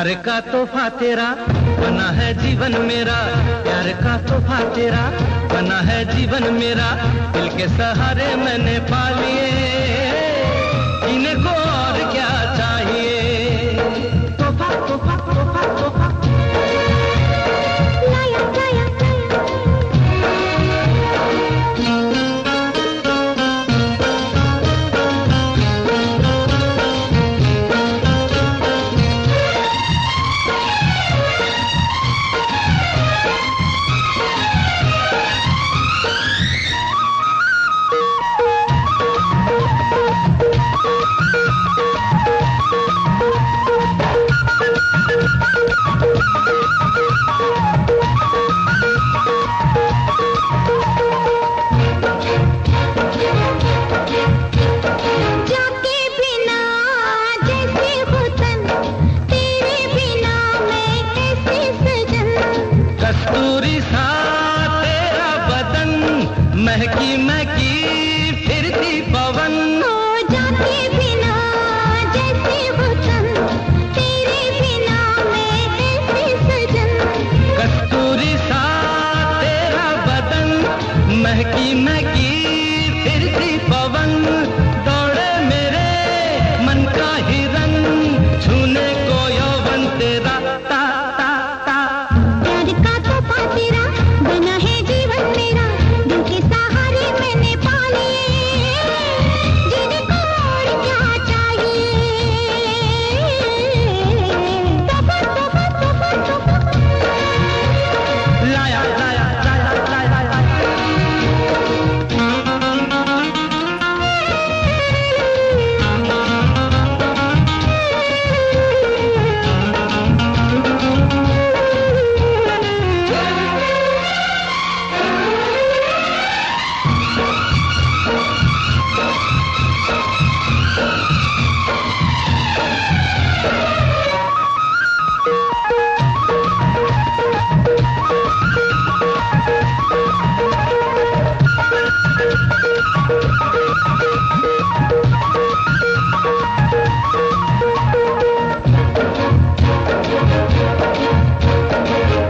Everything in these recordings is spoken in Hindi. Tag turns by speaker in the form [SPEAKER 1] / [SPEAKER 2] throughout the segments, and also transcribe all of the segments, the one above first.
[SPEAKER 1] प्यार का तोहफा तेरा बना है जीवन मेरा, प्यार का तोहफा तेरा बना है जीवन मेरा, दिल के सहारे मैंने पा लिए, इनको और क्या चाहिए। तोहफा तोहफा तोहफा तोहफा
[SPEAKER 2] लाया लाया
[SPEAKER 1] महकी महकी फिरती पवन
[SPEAKER 2] हो जाते बिना जैसे वतन, तेरे बिना मैं कैसे सजन।
[SPEAKER 1] कस्तूरी सा तेरा बदन, महकी महकी फिरती पवन, दौड़े मेरे मन का हिरन, छूने को यौवन तेरा ता ता ता।
[SPEAKER 2] प्यार का तोहफा तेरा बना है जीवन मेरा, दिल के सहारे मैंने पा लिए, जीने को और क्या चाहिए। तोहफा तोहफा तोहफा तोहफा
[SPEAKER 1] लाया लाया लाया लाया लाया।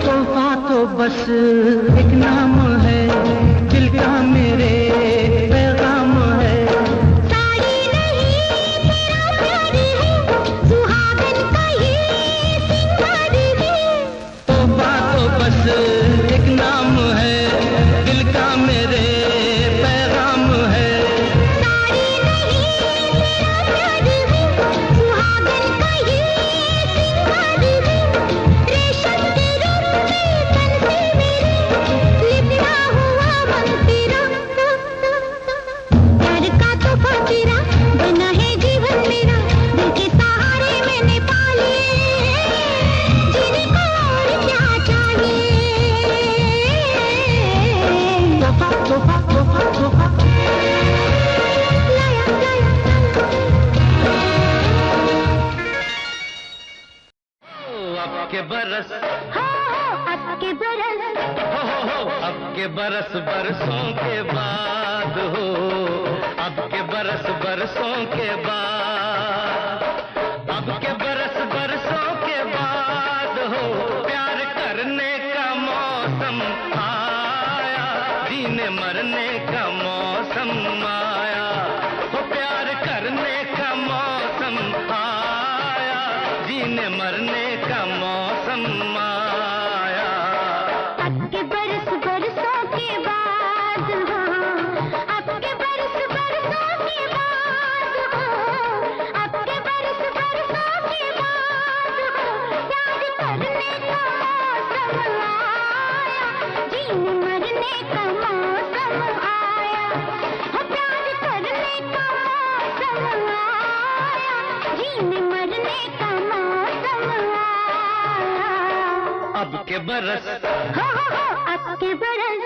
[SPEAKER 1] तोहफा तो बस एक नाम है, दिल का मेरे पैगाम है।
[SPEAKER 2] साड़ी नहीं तेरा प्यार है, सुहागन का ये सिंगार है।
[SPEAKER 1] तोहफा तो बस एक नाम है, दिल का मेरे पैगाम है।
[SPEAKER 2] साड़ी नहीं तेरा प्यार है, सुहागन का ये सिंगार है। रेशम के रूप में तन से मेरे लिपटा हुआ मन तेरा। प्यार का तोहफा तेरा बना है जीवन मेरा, दिल के सहारे मैंने पा लिए, जीने को और क्या चाहिए।
[SPEAKER 1] तोहफा तोहफा तोहफा तोहफा
[SPEAKER 2] लाया लाया
[SPEAKER 1] अब के बरस
[SPEAKER 2] हो अब के बरस,
[SPEAKER 1] अब के बरस बरसों के बाद हो, अब के बरस बरसों के बाद, अब के बरस बरसों के बाद हो, प्यार करने का मौसम आया, जीने मरने का मौसम आया, हो प्यार करने का मौसम आया, जीने मरने का मौसम आया।
[SPEAKER 2] अब के बरस बरसों के बाद हो, अब के बरस बरसों के बाद हो, अब के बरस बरसों के बाद हो, प्यार करने का मौसम आया, जीने मरने का मौसम आया, हो प्यार करने का मौसम आया, जीने मरने का मौसम आया।
[SPEAKER 1] अब के बरस
[SPEAKER 2] हो अब के बरस।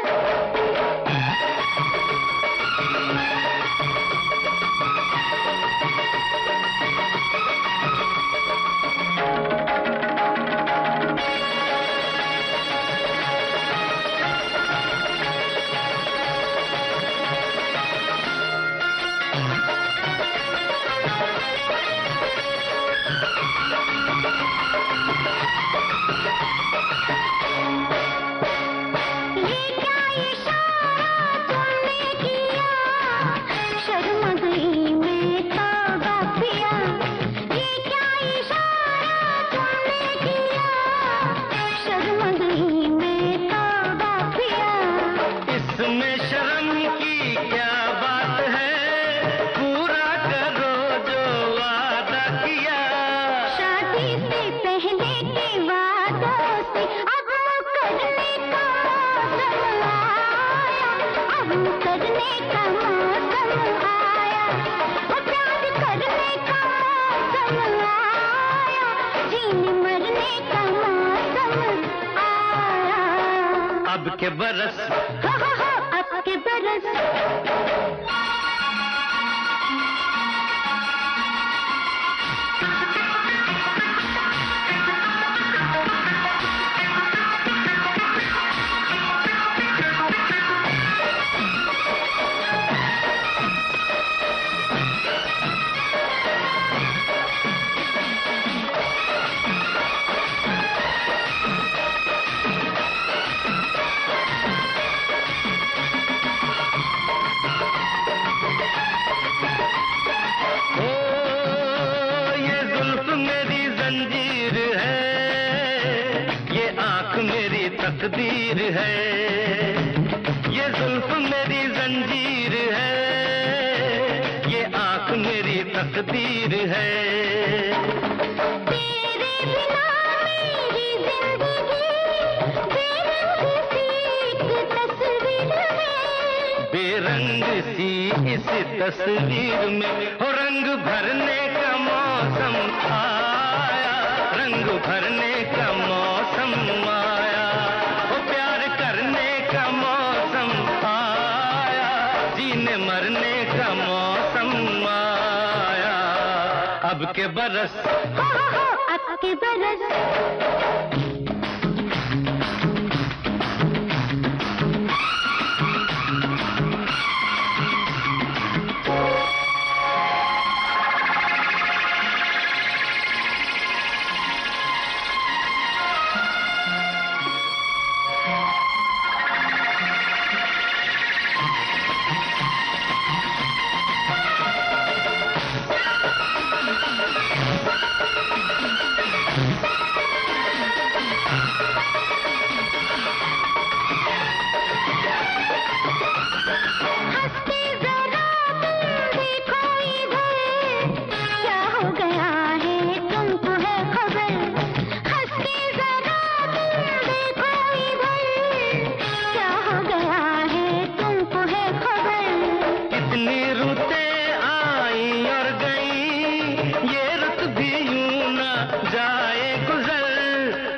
[SPEAKER 1] के बरस,
[SPEAKER 2] हाँ हाँ हाँ अब के बरस।
[SPEAKER 1] तकदीर है, ये जुल्फ मेरी जंजीर है, ये आंख मेरी तकदीर है।
[SPEAKER 2] तेरे बिना मेरी जिंदगी बेरंग सी एक तस्वीर है।
[SPEAKER 1] बेरंग सी इस तस्वीर में हो रंग भरने का मौसम आया, रंग भरने का मौसम आया, मरने का मौसम आया। अब के बरस,
[SPEAKER 2] हाँ हाँ हाँ अब के बरस।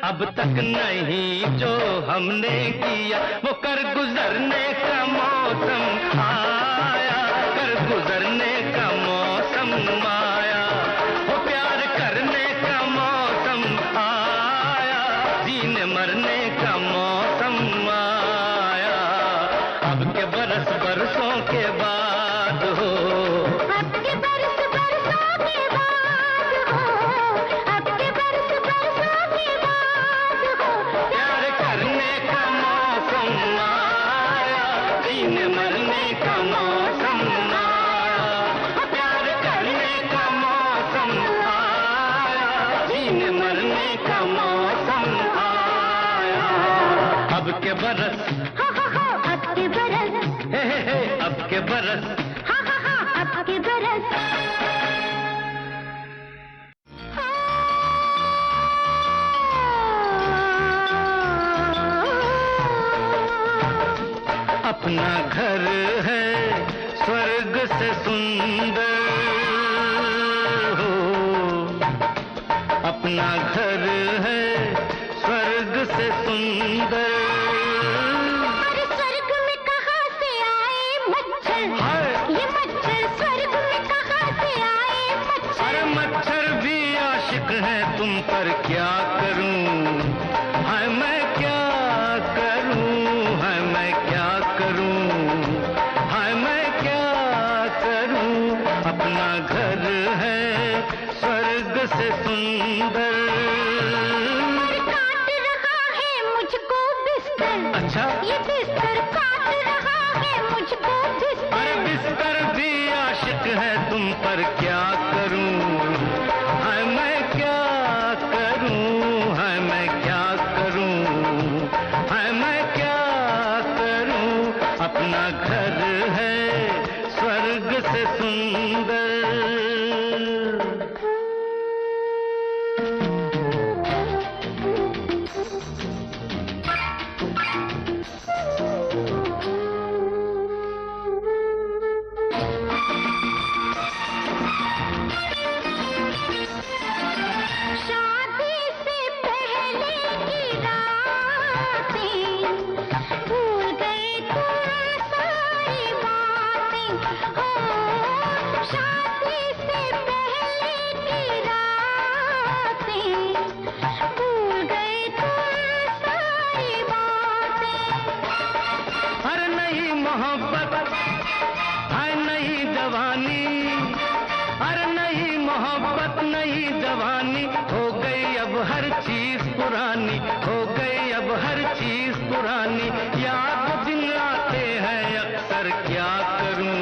[SPEAKER 1] अब तक नहीं जो हमने किया वो कर गुजरने का मौसम आया, कर गुजरने का मौसम आया, वो प्यार करने का मौसम आया, जीने मरने का मौसम आया। अब के बरस बरसों के बाद हो,
[SPEAKER 2] अब के बरस बरसों के बाद हो, अब के बरस बरसों के बाद हो,
[SPEAKER 1] प्यार करने का मौसम आया, जीने मरने का मौसम आया, प्यार करने का मौसम आया, जीने मरने का मौसम आया। अब के बरस,
[SPEAKER 2] हाँ हाँ हाँ अब के बरस,
[SPEAKER 1] हे अब के बरस,
[SPEAKER 2] हाँ हाँ हाँ अब के बरस।
[SPEAKER 1] अपना घर है स्वर्ग से सुंदर हो, अपना घर है स्वर्ग से सुंदर।
[SPEAKER 2] अरे स्वर्ग में कहाँ से आए मच्छर, ये मच्छर स्वर्ग में कहाँ से आए मच्छर।
[SPEAKER 1] अरे मच्छर भी आशिक है तुम पर, क्या करूं हाय मैं क्या करूं, हाय मैं क्या करूं, हाय मैं क्या करूं। अपना घर है स्वर्ग से सुंदर।
[SPEAKER 2] और काट रहा है मुझको बिस्तर,
[SPEAKER 1] अच्छा
[SPEAKER 2] ये बिस्तर काट रहा है मुझको बिस्तर।
[SPEAKER 1] अरे बिस्तर भी आशिक है तुम पर, क्या करूं हाय मैं क्या करूं, हाय मैं क्या करूं, हाय मैं क्या करूं। अपना घर है स्वर्ग से सुंदर।
[SPEAKER 2] शादी से पहले की रातें
[SPEAKER 1] नई मोहब्बत है नई जवानी, अरे नई मोहब्बत नई जवानी, हो गई अब हर चीज पुरानी, हो गई अब हर चीज पुरानी। याद दिन आते हैं अक्सर, क्या करूं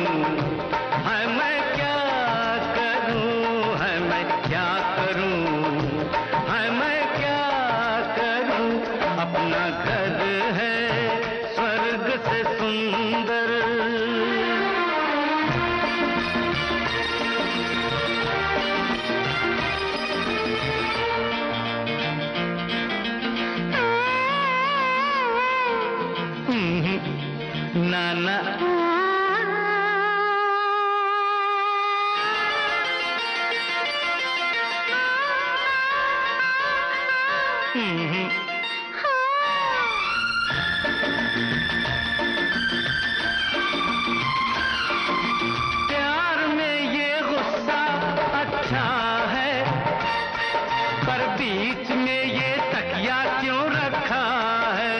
[SPEAKER 1] है मैं क्या करूं, है मैं क्या करूं, है मैं क्या करूं। अपना घर है स्वर्ग से सुंदर, नाना प्यार में ये गुस्सा अच्छा है, पर बीच में ये तकिया क्यों रखा है।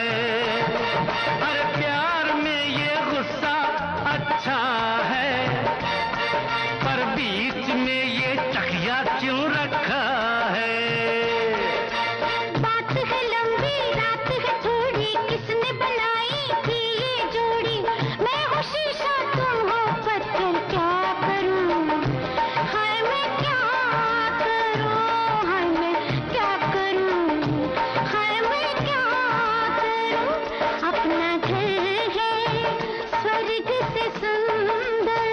[SPEAKER 1] अरे प्यार में ये गुस्सा अच्छा है, पर बीच में ये तकिया क्यों रखा है।
[SPEAKER 2] बात है लंबी रात है थोड़ी, किसने बनाई थी ये जोड़ी। मैं हूँ शीशा तुम हो पत्थर, क्या करूं हाय मैं क्या करूं, हाय मैं क्या करूं, हाय मैं क्या करूं। अपना घर है स्वर्ग से सुंदर।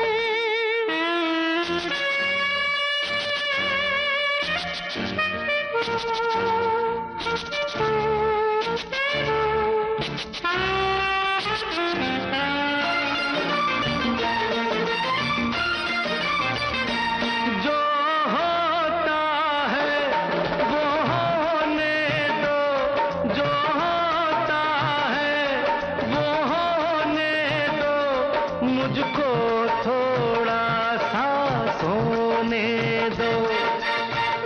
[SPEAKER 1] जो होता है वो होने दो, जो होता है वो होने दो, मुझको थोड़ा सा सोने दो।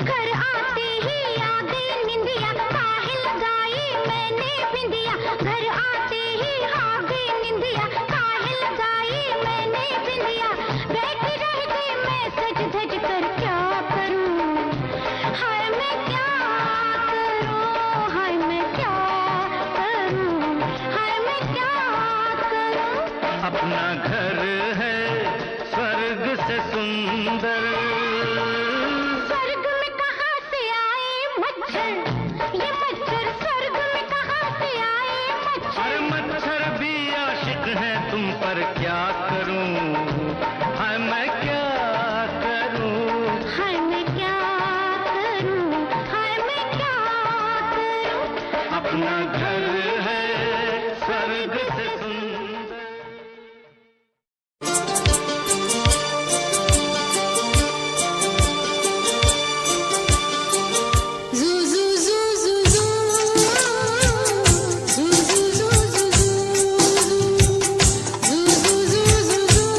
[SPEAKER 2] घर आते ही यादें निंदिया, काहे लगाई मैंने बिंदिया। घर आते ही आगे निंदिया, काहे लगाई मैंने बिंदिया। बैठी रह गई मैं सज धज कर, क्या करूं हाय मैं क्या करूं, हाय मैं क्या करूं, हाय मैं क्या करूं।
[SPEAKER 1] अपना घर है स्वर्ग से सुंदर,
[SPEAKER 2] स्वर्ग में कहाँ से आए मच्छर, ये मच्छर स्वर्ग में कहाँ से आए मच्छर।
[SPEAKER 1] अरे मच्छर भी आशिक है तुम पर, क्या करूं हाय मैं क्या करूं।
[SPEAKER 2] हाय मैं क्या करूं, हाय मैं क्या करूं।
[SPEAKER 1] अपना घर है स्वर्ग से सुंदर।
[SPEAKER 2] Zoo zoo zoo zoo zoo, zoo zoo zoo zoo zoo, zoo zoo zoo zoo zoo,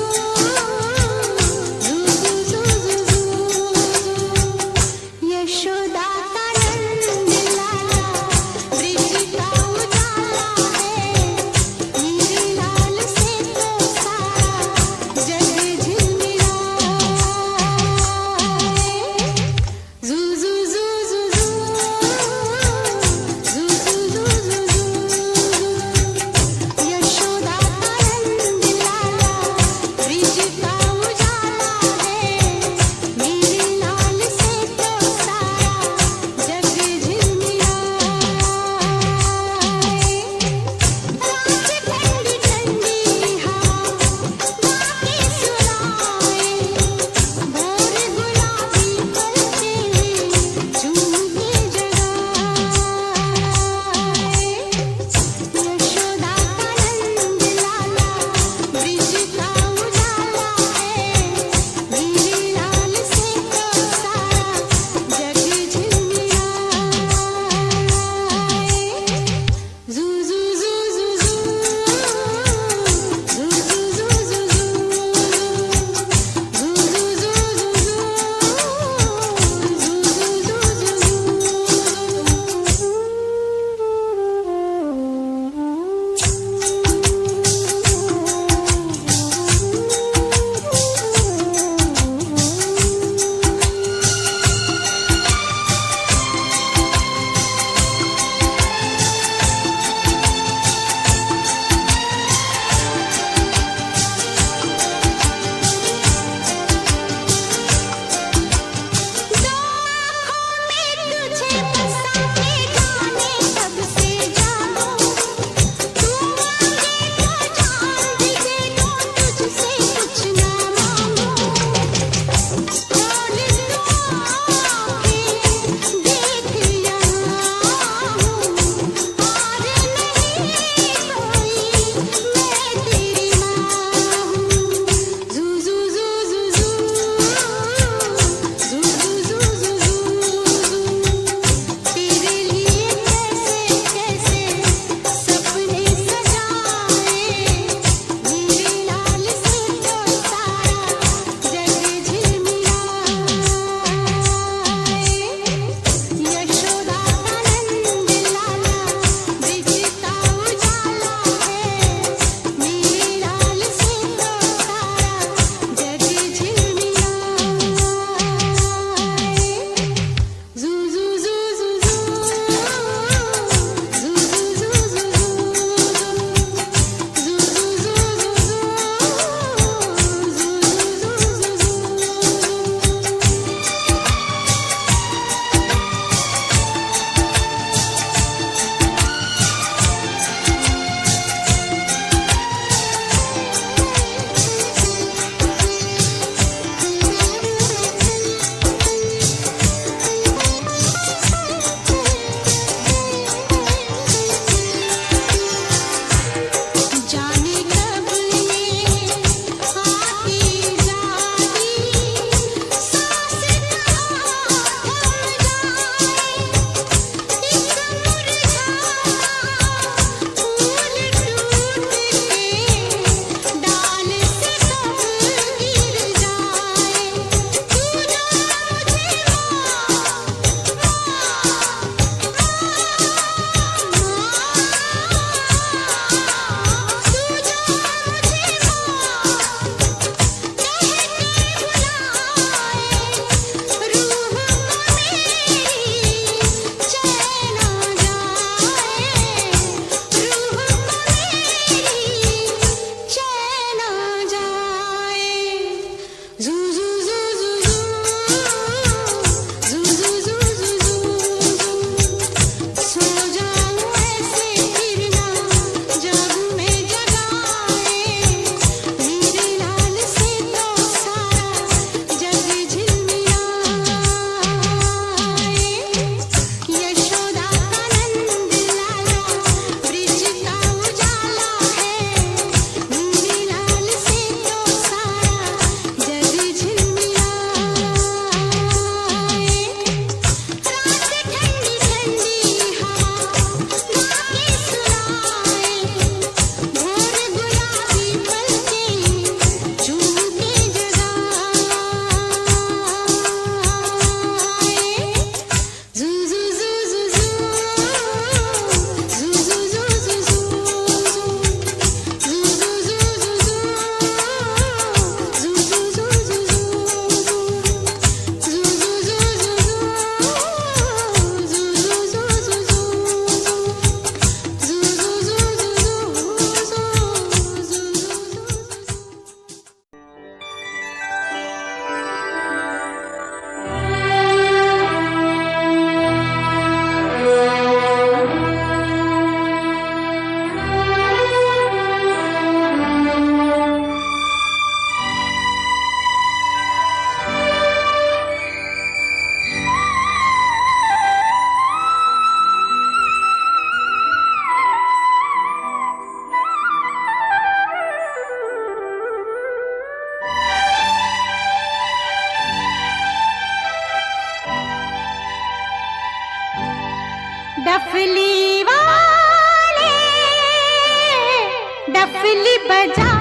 [SPEAKER 2] डफली बजा,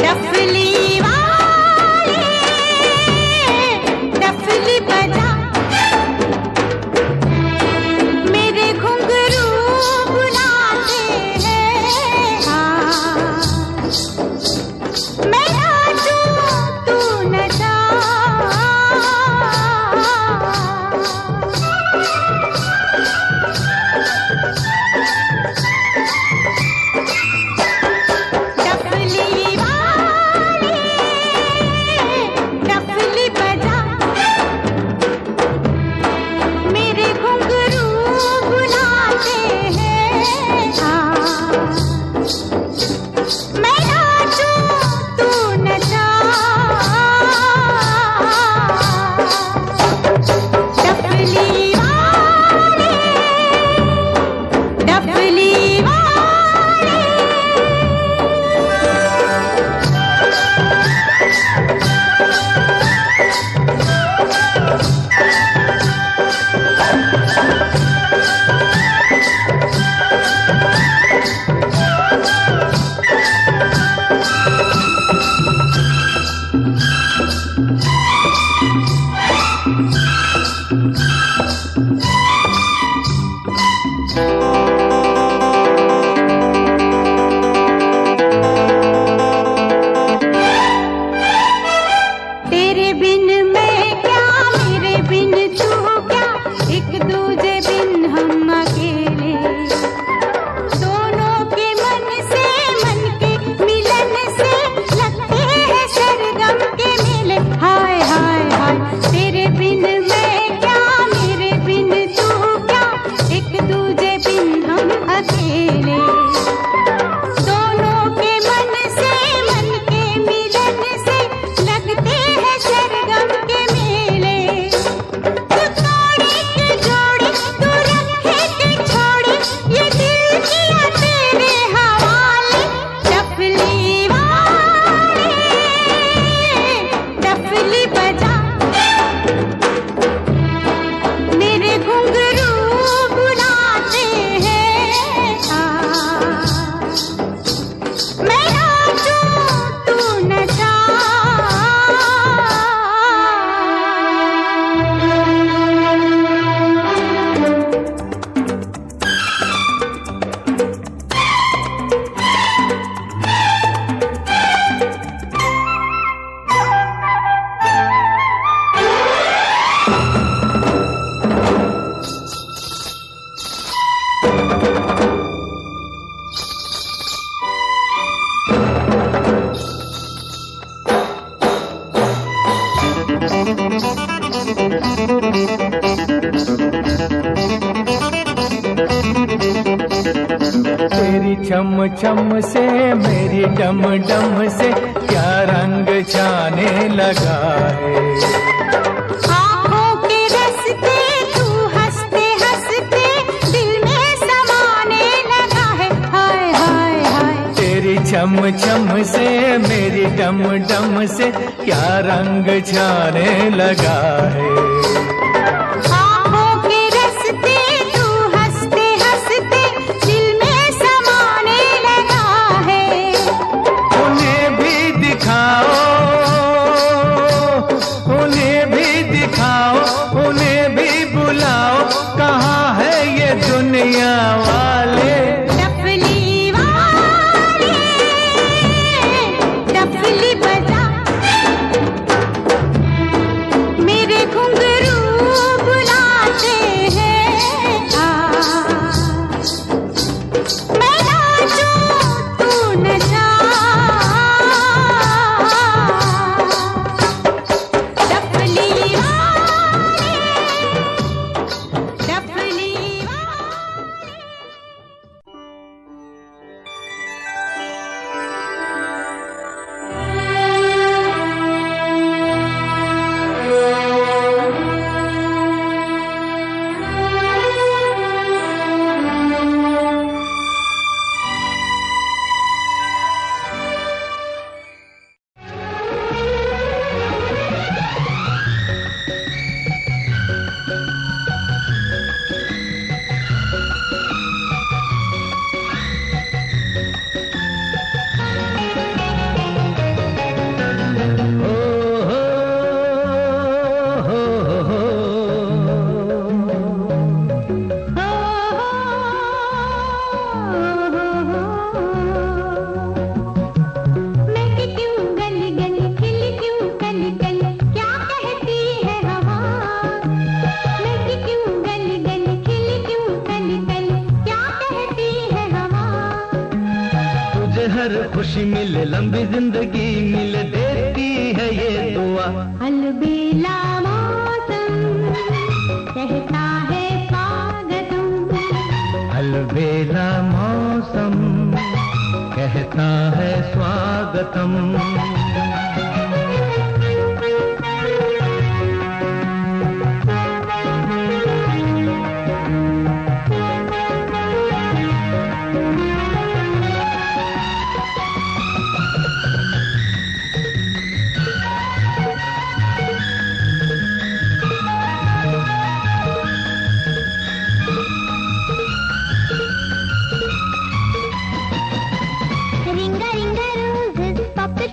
[SPEAKER 2] डफली वाले डफली बजा, मेरे घुंघरू बुलाते हैं। हाँ मैं नाचूं तू नचा,
[SPEAKER 3] तेरी छम छम से मेरी डम डम से क्या रंग छाने लगा है।
[SPEAKER 2] आँखों के रस्ते तू हंसते हंसते दिल में समाने लगा है। हाय हाय हाय
[SPEAKER 3] तेरी छम छम से मेरी डम डम से क्या रंग छाने लगा है। उन्हें भी बुलाओ, कहाँ है ये दुनिया वाले।
[SPEAKER 2] डफली वाले डफली बजा, मेरे घुंघरू
[SPEAKER 1] हर खुशी मिले, लंबी जिंदगी मिले, देती है ये दुआ।
[SPEAKER 2] अलबेला मौसम कहता है स्वागतम,
[SPEAKER 1] अलबेला मौसम कहता है स्वागतम।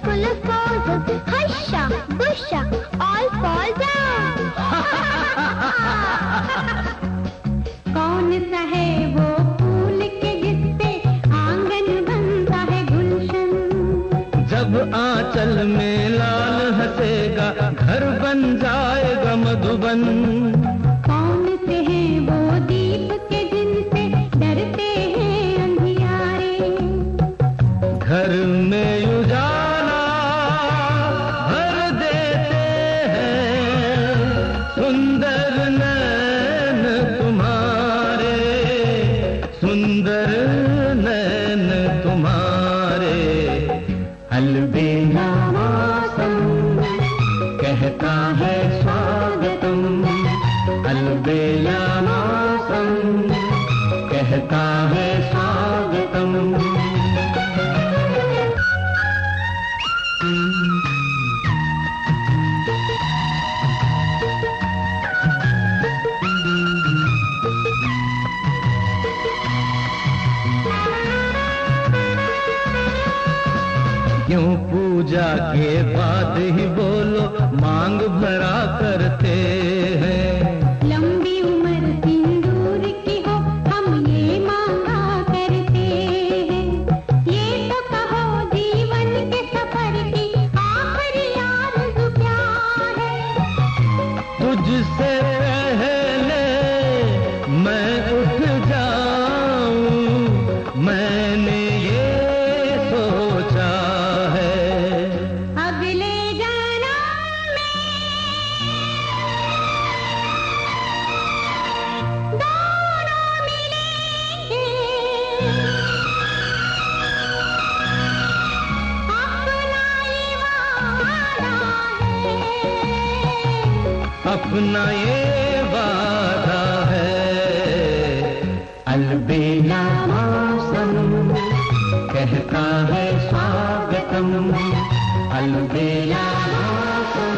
[SPEAKER 2] Full of roses, husha, busha, all fall down. कौन सा है वो फूल के जिससे आंगन बनता है गुलशन?
[SPEAKER 1] जब आंचल में लाल हंसेगा, घर बन जाएगा मधुबन।
[SPEAKER 2] कौन से हैं वो दीप के जिनसे डरते हैं अंधियारे?
[SPEAKER 1] घर में सुंदर नैन तुम्हारे, सुंदर नैन तुम्हारे। अलबेला मौसम कहता है स्वागतम, अलबेला मौसम कहता है स्वागतम। क्यों पूजा के बाद ही बोलो मांग भरा करते हैं?
[SPEAKER 2] लंबी उम्र सिंदूर की हो हम ये मांगा करते हैं। ये तो कहो जीवन के सफर की आखिरी आरज़ू क्या है?
[SPEAKER 1] तुझसे पहले मैं उठ जाऊं, मैंने ये सोचा अपना ये वादा है। अलबेला मौसम कहता है स्वागतम, अलबेला मौसम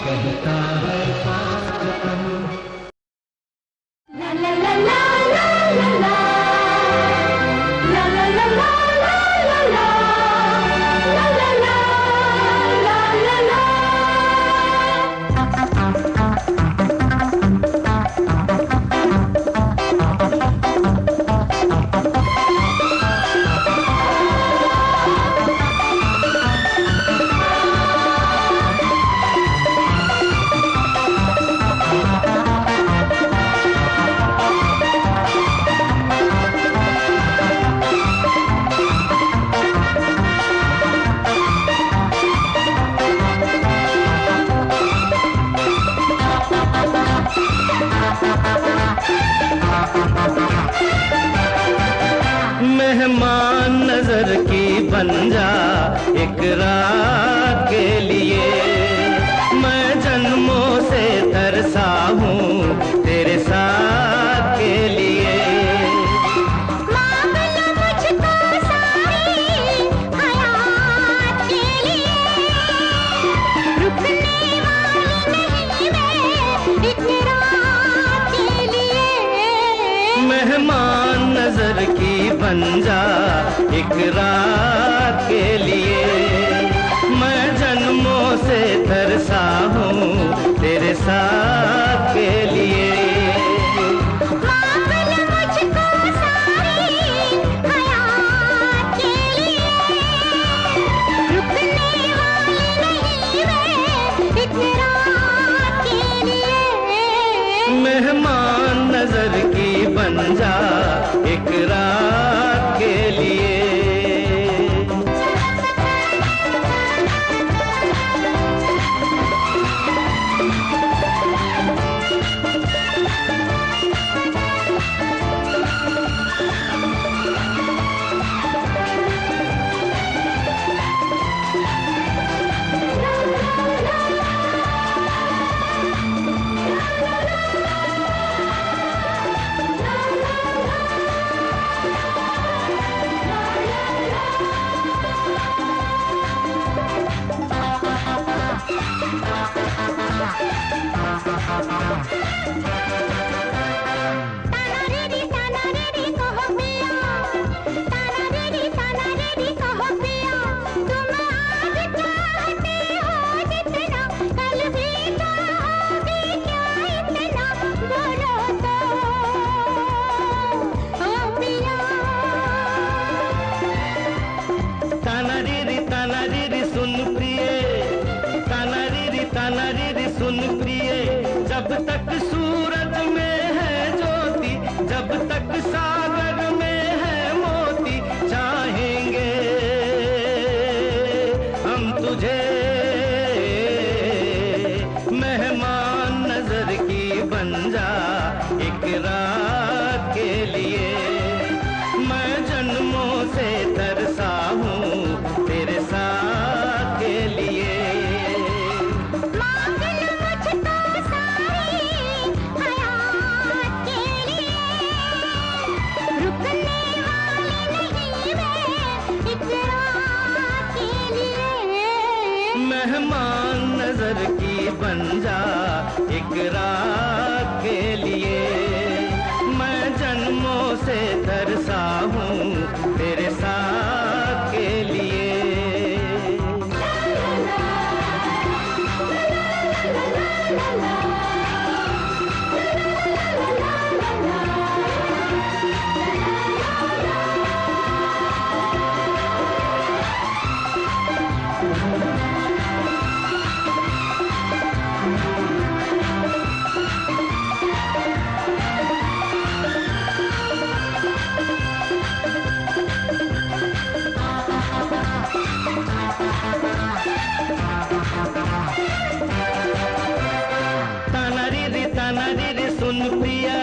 [SPEAKER 1] कहता है स्वागतम।
[SPEAKER 2] ला ला ला ला ला ला ला ला ला ला ला ला ला ला
[SPEAKER 1] मेहमान नजर की बन जा एक रात के लिए, मैं जन्मों से तरसा हूँ तेरे साथ के लिए।
[SPEAKER 2] मांग लो मुझको सारी हयात के लिए, रुकने वाली नहीं मैं एक रात के लिए।
[SPEAKER 1] मेहमान नजर की बन जा एक रात के लिए, मैं जन्मों से तरसा हूँ तेरे साथ के लिए।
[SPEAKER 2] मांग लो मुझको सारी हयात के लिए, रुकने वाली नहीं मैं एक रात के लिए।
[SPEAKER 1] मेहमान नजर की बन जा एक रात के लिए। सुन प्रिय, जब तक सूरज में है ज्योति, जब तक सागर में है मोती, चाहेंगे हम तुझे मेहमान नजर की बन जा एक रात के लिए। मैं जन्मों से तरसा हूँ तेरे साथ के लिए। मेहमान नजर की बन जा एक रात के लिए। मैं जन्मों से तरसा हूँ तेरे साथ के लिए। सुन प्रिया,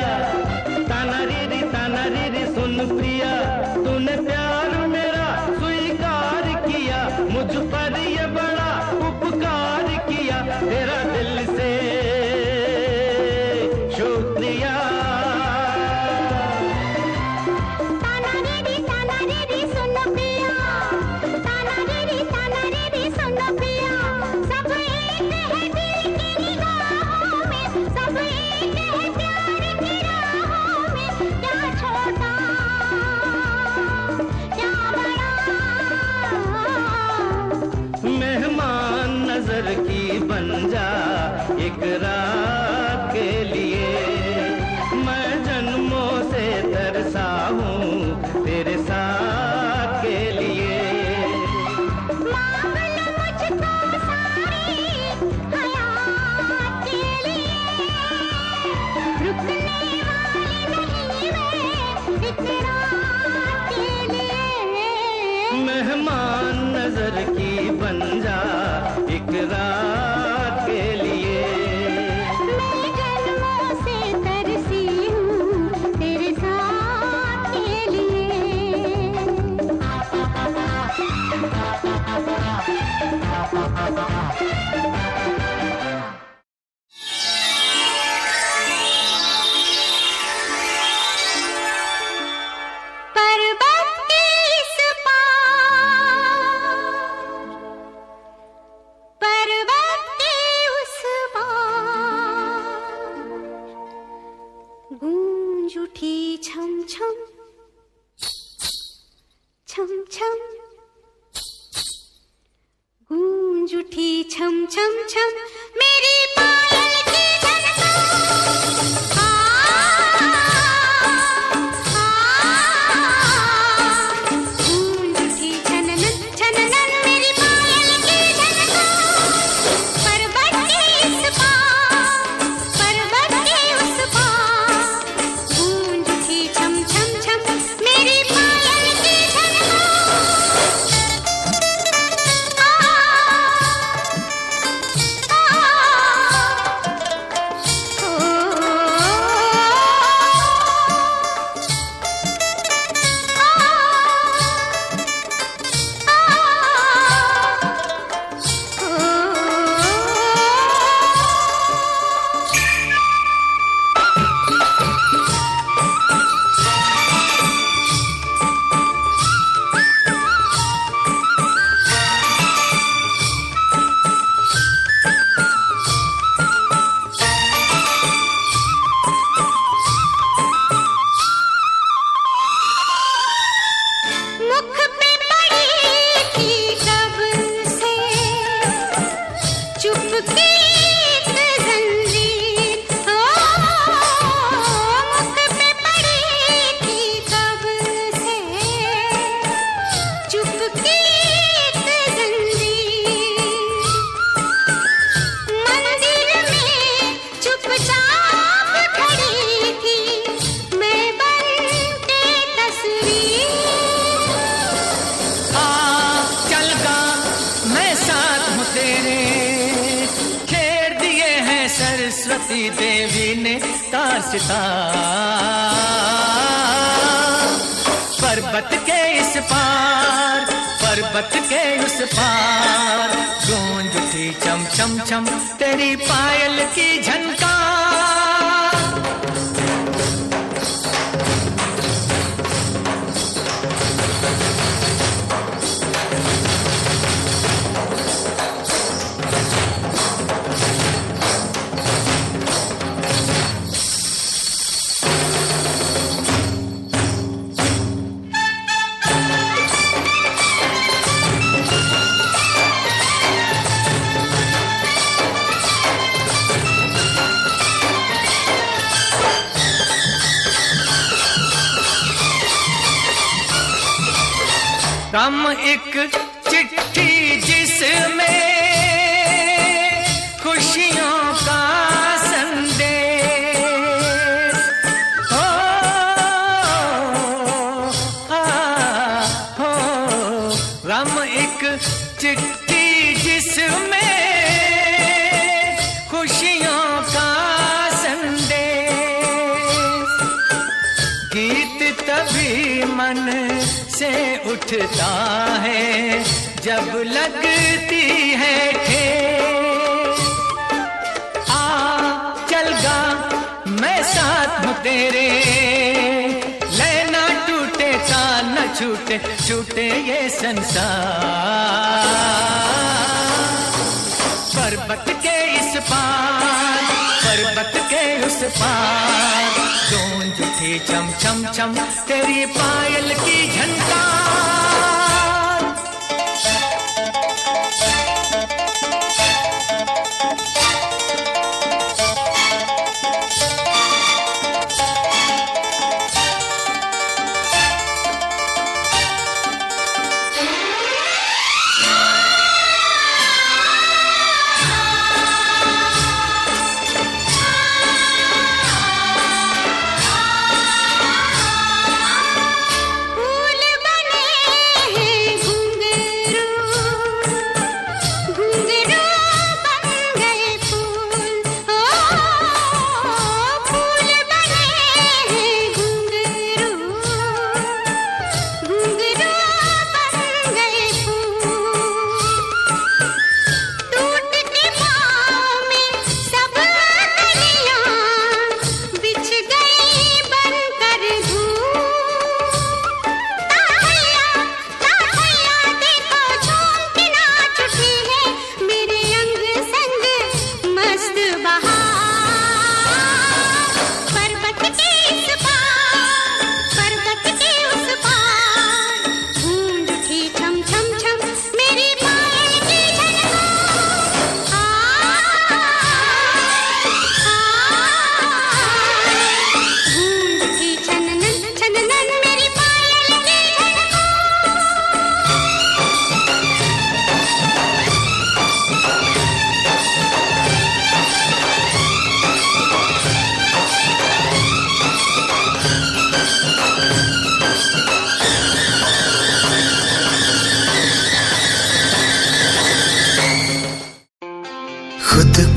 [SPEAKER 1] ताना रे रे सुन प्रिया, तूने प्यार मेरा स्वीकार किया, मुझ पर ये बड़ा उपकार किया, तेरा दिल से शुक्रिया।
[SPEAKER 2] ताना रे रे सुन प्रिया, ताना रे रे सुन प्रिया, सब एक है दिल की निगाहों में, सब एक है प्यार की राहों में, क्या छोटा क्या बड़ा।
[SPEAKER 1] मेहमान नजर की बन जा एक रात के लिए। मैं जन्मों से तरसा हूँ तेरे साथ के लिए।
[SPEAKER 2] मांग लो मुझको सारी हयात के लिए, रुकने वाली नहीं मैं एक रात के लिए।
[SPEAKER 1] मेहमान नजर की बन जा एक रात के लिए।
[SPEAKER 2] मैं जन्मों से तरसी हूँ तेरे साथ के लिए। पर्वत के इस पार, पर्वत के उस पार, गूंज उठी छम छम छम छम, गूंज उठी छम छम छम, मेरी पायल की गूंज उठी छननन छननन, मेरी पायल की पर्वत के इस पार, पर्वत के उस पार, गूंज उठी छम छम छम, मेरी पायल की
[SPEAKER 3] सती देवी ने तार सितार। पर्वत के इस पार, पर्वत के उस पार, गूंज उठी चम चम चम तेरी पायल की झनकार। कम एक चिट्ठी जिसमें खुशियों का संदेश हो, गम एक चिट्ठी जिसमें खुशियों का संदेश। गीत तभी मन से उठता है जब लगती है ठेस। आ चल गा मैं साथ हूँ तेरे, लेना टूटे ताल न छूटे, छूटे ये संसार। पर्वत के इस पार, पर्वत के उस पार, गूंज उठी चम चम चम तेरी पायल की झनकार।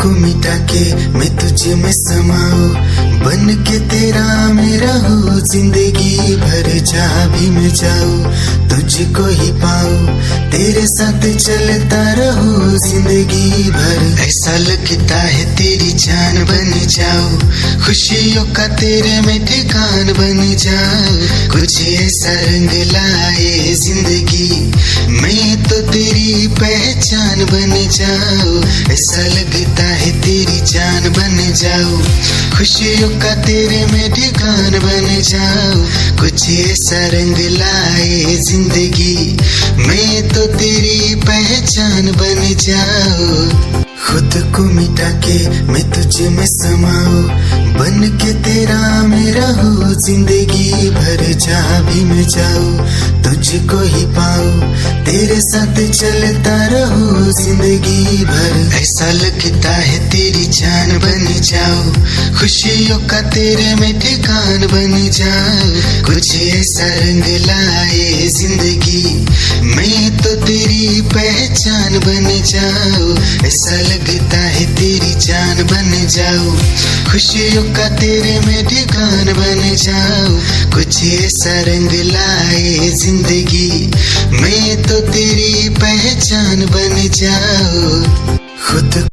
[SPEAKER 4] को मिटा के मैं तुझे में समाऊं, बन के तेरा मेरा हो जिंदगी भर। जहाँ भी मैं जाऊं तुझको ही पाऊं, तेरे साथ चलता रहूं जिंदगी भर। ऐसा लगता है तेरी जान बन जाऊं, खुशियों का तेरे में ठिकान बन जाऊं। कुछ ऐसा रंग लाए जिंदगी, मैं तो तेरी पहचान बन जाऊं। ऐसा लगता है तेरी जान बन जाऊं, खुशियों का तेरे में ठिकान बन जाऊं। कुछ ऐसा रंग लाए जिंदगी, मैं तो तेरी पहचान बन जाऊं। खुद को मिटा के मैं तुझे में समाऊं, बन के तेरा मेरा हो जिंदगी भर। जहाँ भी मैं जाऊं तुझको ही पाऊं, तेरे साथ चलता रहूं जिंदगी भर। ऐसा लगता है तेरी जान बन जाऊं, खुशियों का तेरे में ठिकान बन जाऊं। कुछ ऐसा रंग लाए जिंदगी, मैं तो तेरी पहचान बन जाओ, ऐसा लगता है तेरी जान बन जाओ, खुशियों का तेरे में ठिकान बन जाओ, कुछ ऐसा रंग लाए जिंदगी मैं तो तेरी पहचान बन जाओ। खुद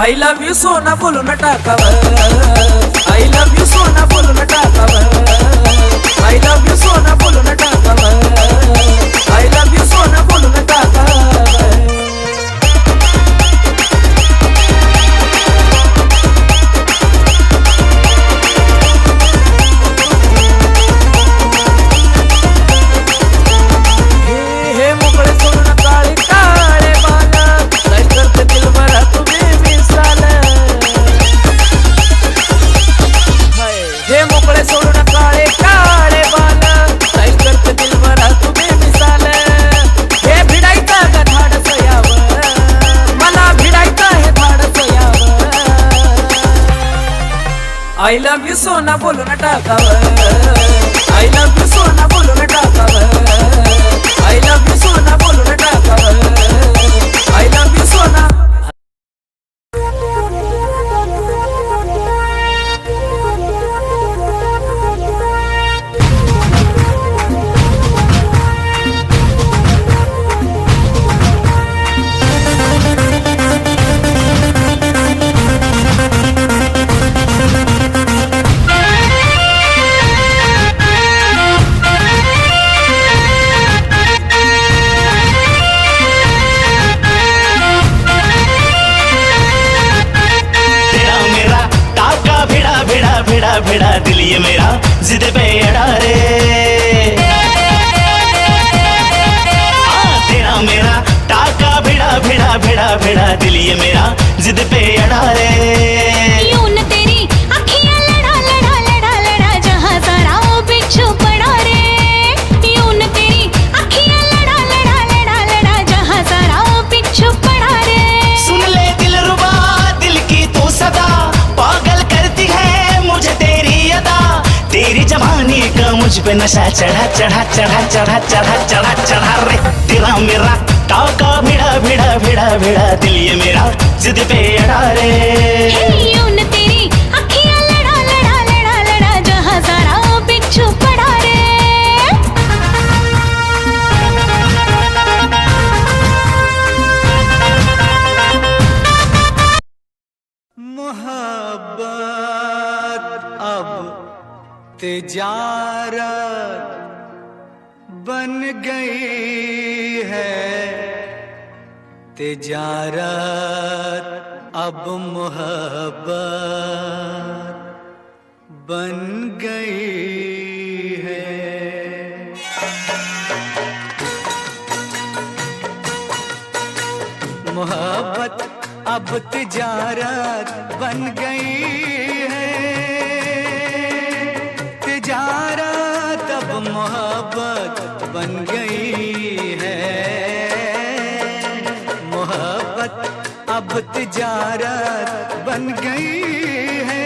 [SPEAKER 3] I love you सोना बोलो न टाकावर, I love you सोना बोलो न टाकावर, I love you सोना बोलो न टाकावर, I love you सोना बोलो न टाकावर। हे मोकळे सोडून काळे काळे बाला, काय करते दिल भरा तुम्ही मिसाल, हे मोकळे सोडून काळे काळे बाला, काय करते दिल भरा तुम्ही मिसाल, हे भिडायचं का धाडस यावर, मला भिडायचं हे धाडस यावर, I love you सोना बोलू न टाकावर, I love you सोना बोलू न टाकावर, I love you सोना बोलू न टाकावर, I love you सोना।
[SPEAKER 5] भिड़ा दिल ये मेरा जिद पे अड़ा रे, तेरा मेरा टाका भिड़ा भिड़ा भिड़ा भिड़ा दिल ये मेरा जिद पे अड़ा रे,
[SPEAKER 2] यूं न तेरी अखियां लड़ा लड़ा लड़ा लड़ा जहां सारा वो बिच्छू पड़ा रे, यूं न तेरी अखियां लड़ा लड़ा लड़ा लड़ा जहां सारा वो बिच्छू पड़ा रे।
[SPEAKER 5] सुन ले दिलरुबा दिल की तू सदा, पागल करती है मुझे तेरी अदा, तेरी जवानी का मुझ पे नशा चढ़ा चढ़ा चढ़ा चढ़ा चढ़ा चढ़ा चढ़ा रे, तेरा मेरा टाका भिड़ा भिड़ा भिड़ा भिड़ा दिल ये मेरा जिद पे अड़ा रे,
[SPEAKER 2] यूं न तेरी अखियां लड़ा लड़ा लड़ा लड़ा जहां सारा वो बिच्छू पड़ा रे।
[SPEAKER 3] मोहब्बत अब तिजारत बन गई है, तिजारत अब मोहब्बत बन गई है। मोहब्बत अब तिजारत बन गई है, तिजारत अब मोहब्बत बन गई है, मोहब्बत अब तिजारत बन गई है,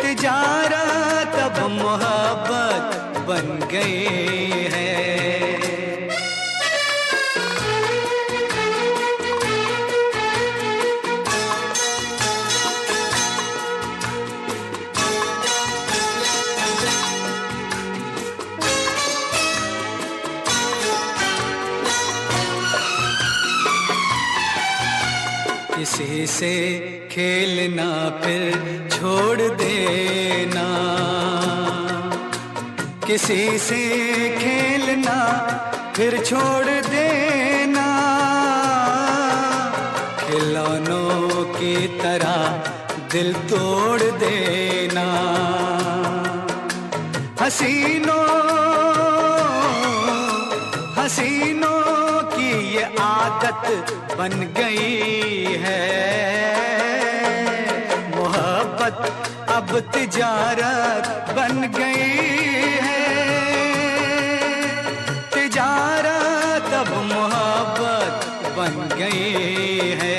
[SPEAKER 3] तिजारत अब मोहब्बत बन गई है। किसी से खेलना फिर छोड़ देना, किसी से खेलना फिर छोड़ देना, खिलौनों की तरह दिल तोड़ देना, हसीनों हसी आदत बन गई है। मोहब्बत अब तिजारत बन गई है। तिजारत अब मोहब्बत बन गई है।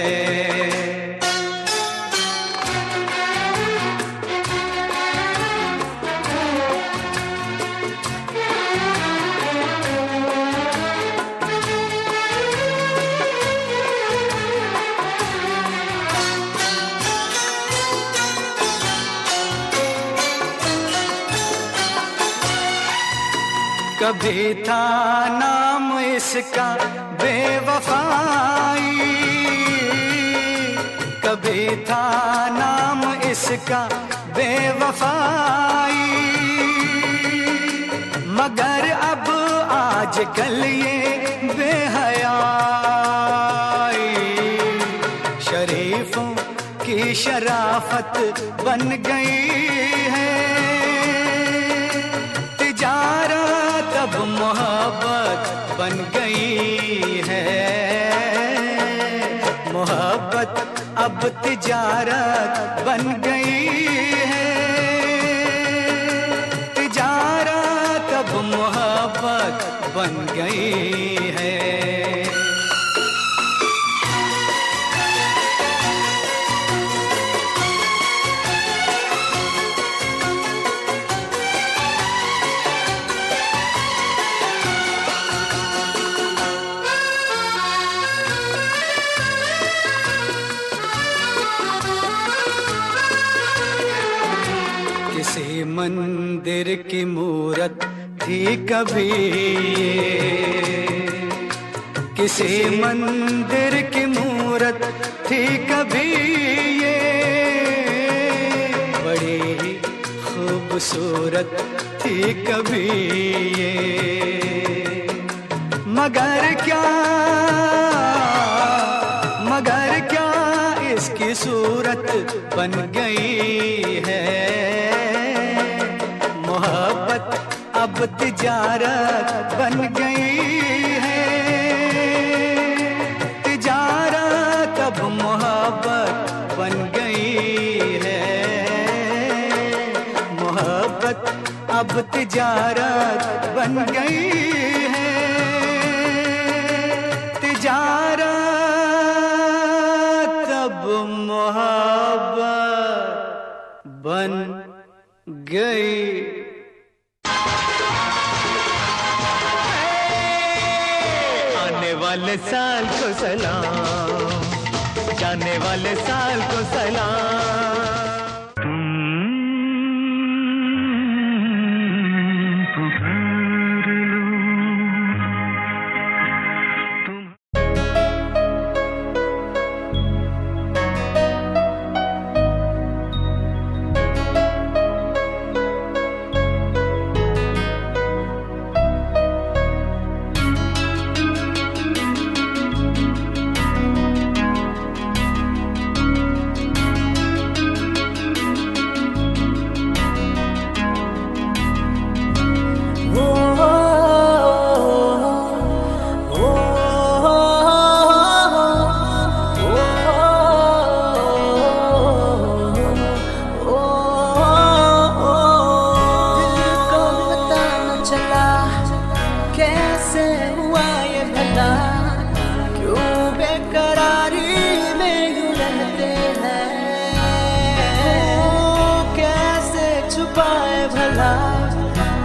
[SPEAKER 3] कभी था नाम इसका बेवफाई, कभी था नाम इसका बेवफाई, मगर अब आजकल ये बेहयाई शरीफों की शराफत बन गई है। अब मोहब्बत बन गई है। मोहब्बत अब तिजारत बन गई है। तिजारत अब मोहब्बत बन गई है। किसी मंदिर की मूरत थी कभी ये, किसी मंदिर की मूरत थी कभी ये, बड़ी ही खूबसूरत थी कभी ये, मगर क्या इसकी सूरत बन गई है। मोहब्बत अब तिजारत बन गई है। तिजारत अब मोहब्बत बन गई है। मोहब्बत अब तिजारत बन गई है। तिजारत अब मोहब्बत बन गई।
[SPEAKER 1] आने वाले साल को सलाम, जाने वाले साल को सलाम।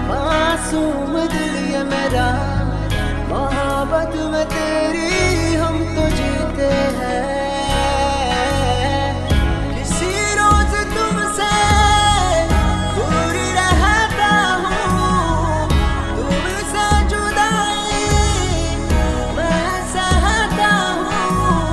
[SPEAKER 6] मासूम दिल ये मेरा, मोहब्बत में तेरी हम तो जीते हैं। किसी रोज तुमसे दूर रहता हूँ, तुमसे जुदाई मैं सहता हूँ।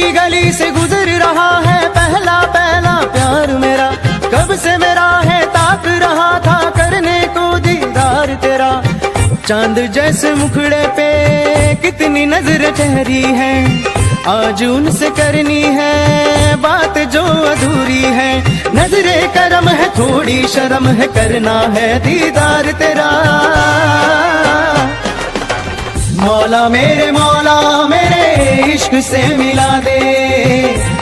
[SPEAKER 6] गली गली से गुजर रहा है पहला पहला प्यार मेरा, कब से मेरा है ताक रहा था करने को दीदार तेरा। चांद जैसे मुखड़े पे कितनी नजर ठहरी है, आज उनसे करनी है बात जो अधूरी है। नजरे करम है थोड़ी शर्म है, करना है दीदार तेरा। मौला मेरे इश्क से मिला दे,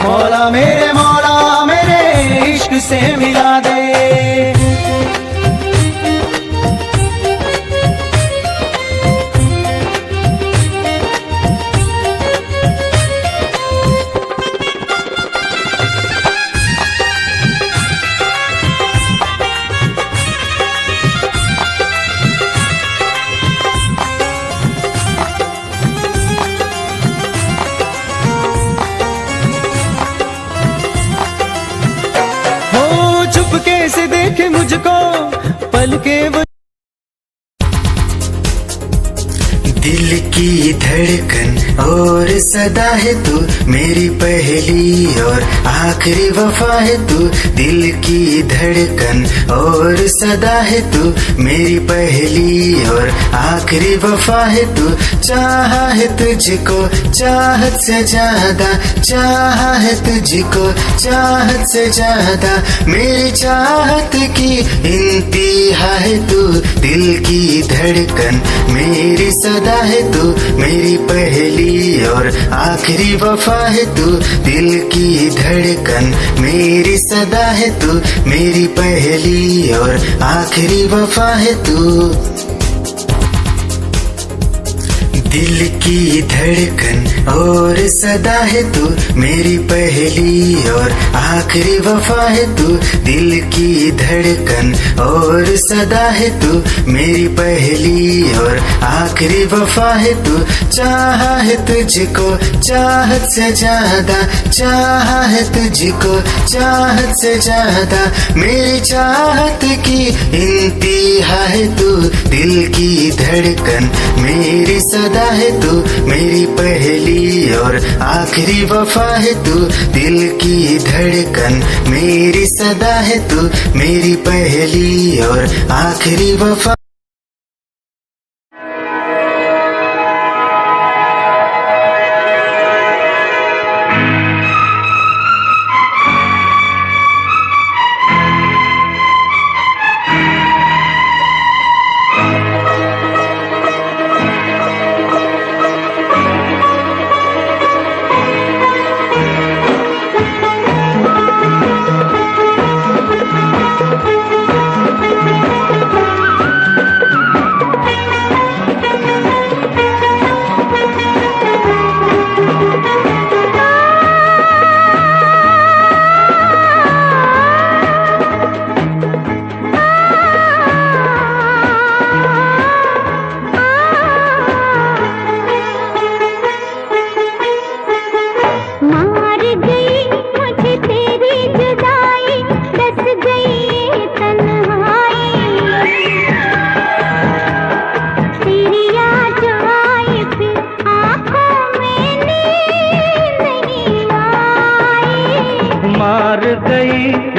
[SPEAKER 6] मौला मेरे इश्क से मिला दे। चुपके से देखे मुझको पलके वो,
[SPEAKER 4] दिल की धड़कन और सदा है तू मेरी पहली और आखिरी वफा है तू। दिल की धड़कन और सदा है तू मेरी पहली और आखिरी वफा है तू। चाहा है तुझको चाहत से ज्यादा, चाहा है तुझको चाहत से ज्यादा, मेरी चाहत की इंतहा है तू। दिल की धड़कन मेरी सदा है तू मेरी पहली और आखिरी वफा है तू। दिल की धड़कन मेरी सदा है तू मेरी पहली और आखिरी वफा है तू। दिल की धड़कन और सदा है तू मेरी पहली और आखिरी वफा है तू। दिल की धड़कन और सदा है तू मेरी पहली और आखिरी वफा है तू। चाहा है तुझको चाहत से ज्यादा, चाहा है तुझको चाहत से ज्यादा, मेरी चाहत की इंतहा है तू। दिल की धड़कन मेरी सदा है तू मेरी पहली और आखिरी वफा है तू। दिल की धड़कन मेरी सदा है तू मेरी पहली और आखिरी वफा।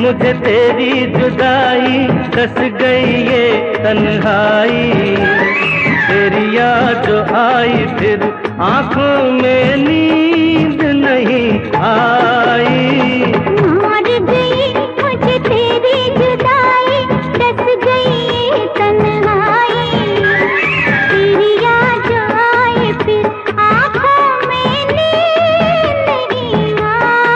[SPEAKER 1] मुझे तेरी जुदाई दस गई ये तन्हाई। तेरी याद जो आई फिर आंखों में नींद नहीं आई।
[SPEAKER 2] मर गई मुझे तेरी जुदाई दस गई ये तन्हाई। तेरी याद जो आई फिर आंखों में नींद नहीं आई।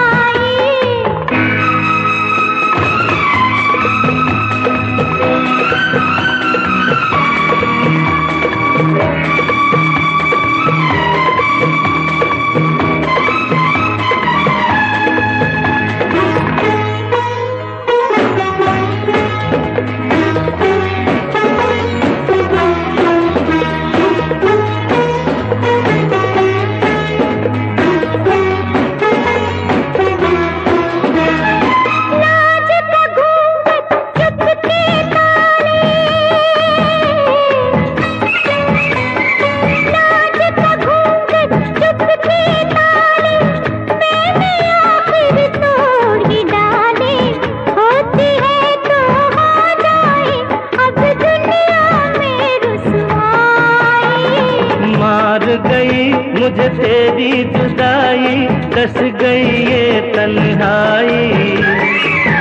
[SPEAKER 1] मुझे तेरी जुदाई, दस गई ये तन्हाई।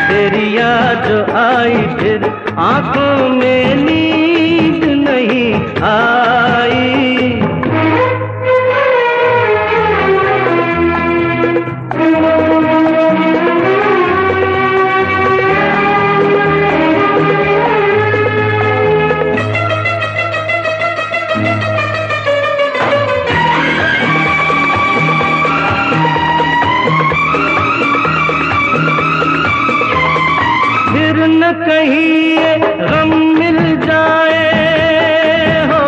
[SPEAKER 1] तेरी याद जो आई फिर आंखों में नींद नहीं आई। कहीं ये गम मिल जाए हो,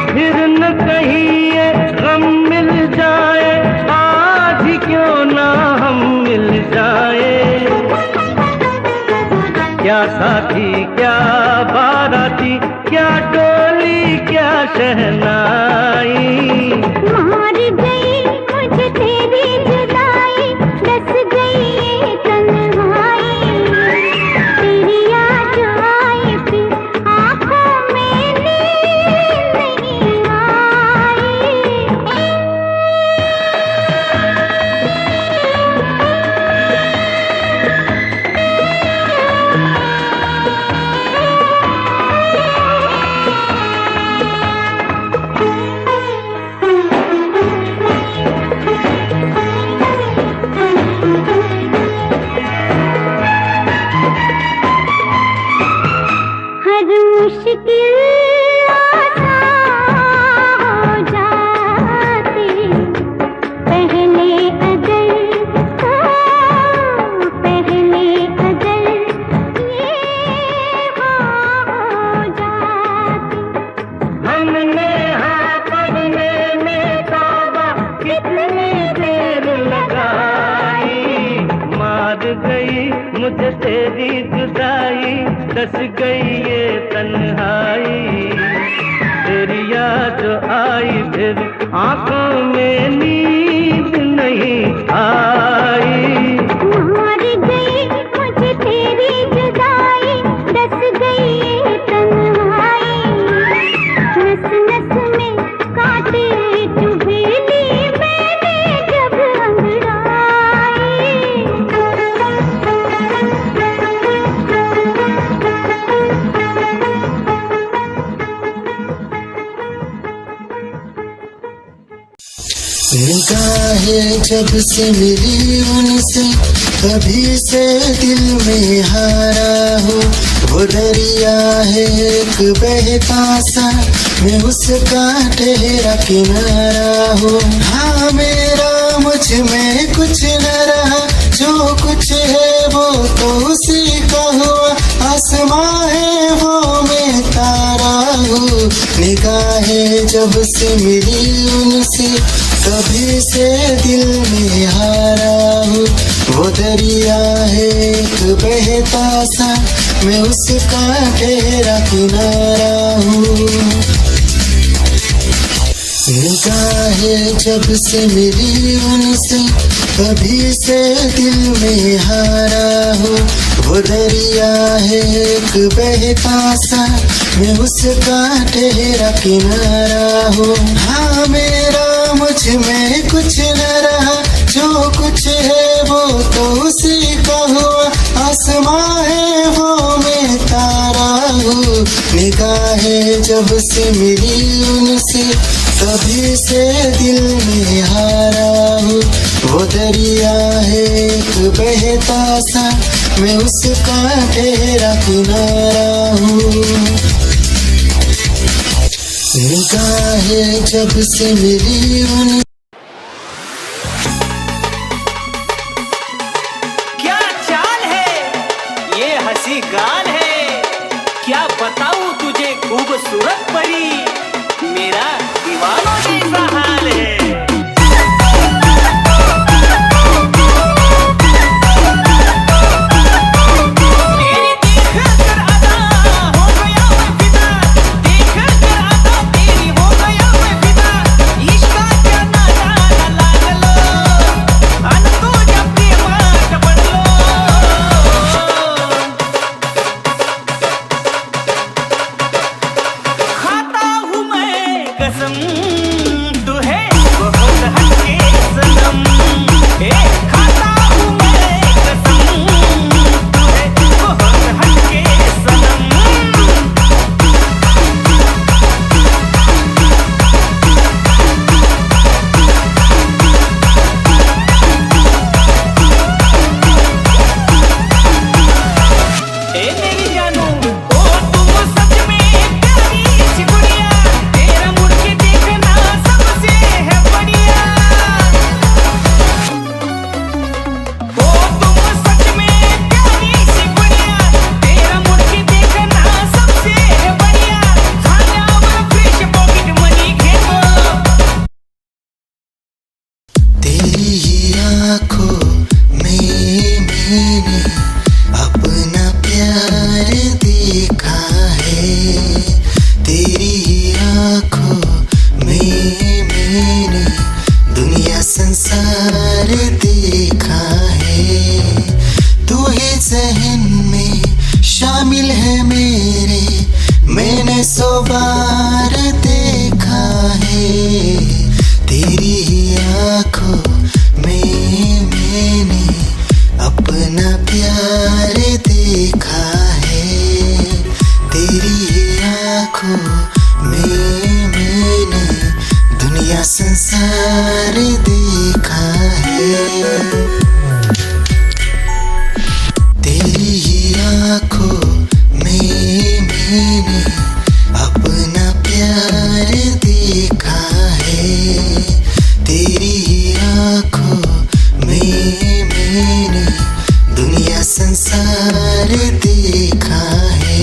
[SPEAKER 1] फिर न कहीं ये गम मिल जाए, आज ही क्यों ना हम मिल जाए। क्या साथी क्या बाराती, क्या डोली क्या शहनाई।
[SPEAKER 2] मार गई मुझे तेरी जुदाई, दस गई ये तन्हाई। तेरी याद आई फिर आँखों में नींद नहीं आई। हर मुश्किल आसान हो जाती, पहले अगर ये हो जाती।
[SPEAKER 1] हमने हाँ करने में तौबा कितनी देर लगाई। मार गई मुझे तेरी जुदाई, दस गई ये तन्हाई। तेरी याद जो आई फिर आंखों में नींद नहीं आई।
[SPEAKER 2] मार गई मुझे तेरी जुदाई, दस गई ये तन्हाई। नस नस में कांटे चुभे ली मैंने जब
[SPEAKER 4] निगाहें जब से मिली उनसे, तभी से दिल में हारा हो। वो दरिया है एक बहता सा, मैं उसका ठहरा किनारा हो। हाँ मेरा मुझ में कुछ न रहा, जो कुछ है वो तो उसी का हुआ। आसमां है वो मैं तारा हूँ। निगाहें जब से मिली उनसे, तभी से दिल में हारा हूँ। वो दरिया है एक बहता सा, मैं उसका ठहरा किनारा हूँ। निगाहें जब से मिली उनसे, तभी से दिल में हारा हूँ। वो दरिया है एक बहता सा, मैं उसका ठहरा किनारा हूँ। हाँ मेरा मुझ में कुछ न रहा, जो कुछ है वो तो उसी का हुआ। आसमां है वो मैं तारा हूँ। निगाहें जब से मिली उनसे, तभी से दिल में हारा हूँ। वो दरिया है एक बहता सा, मैं उसका ठहरा किनारा हूँ। निगाहें जब से मिली उन
[SPEAKER 5] क्या चाल है ये हंसी गाल है, क्या बताऊं तुझे खूबसूरत परी, मेरा दीवानों जैसा हाल है। इश्क का क्या
[SPEAKER 4] जहन में शामिल है मेरे, मैंने 100 बार देखा है तेरी आंखों में मैंने अपना प्यार देखा है, तेरी आंखों में मैंने दुनिया संसार देखा है, तेरी ही आंखों में मैंने अपना प्यार देखा है, तेरी ही आंखों में मैंने दुनिया संसार देखा है,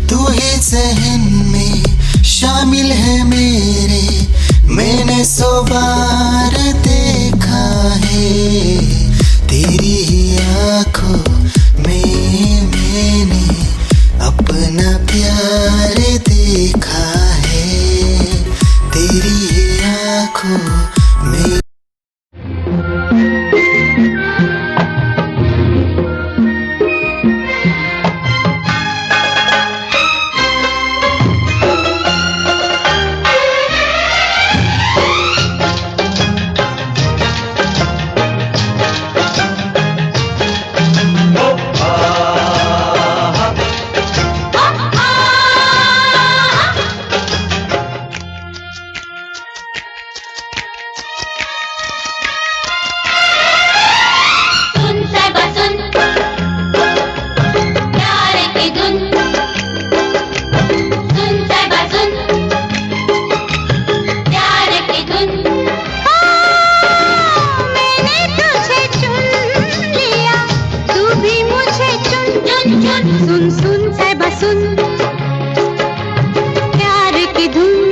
[SPEAKER 4] तू ही जहन में शामिल है मेरे, मैंने 100 बार देखा है तेरी आंखों में मैंने अपना प्यार देखा है, तेरी आंखों में।
[SPEAKER 2] सुन सुन साहिबा सुन प्यार की धुन, मैंने तुझे चुन लिया तू भी मुझे चुन, सुन साहिबा सुन प्यार की धुन।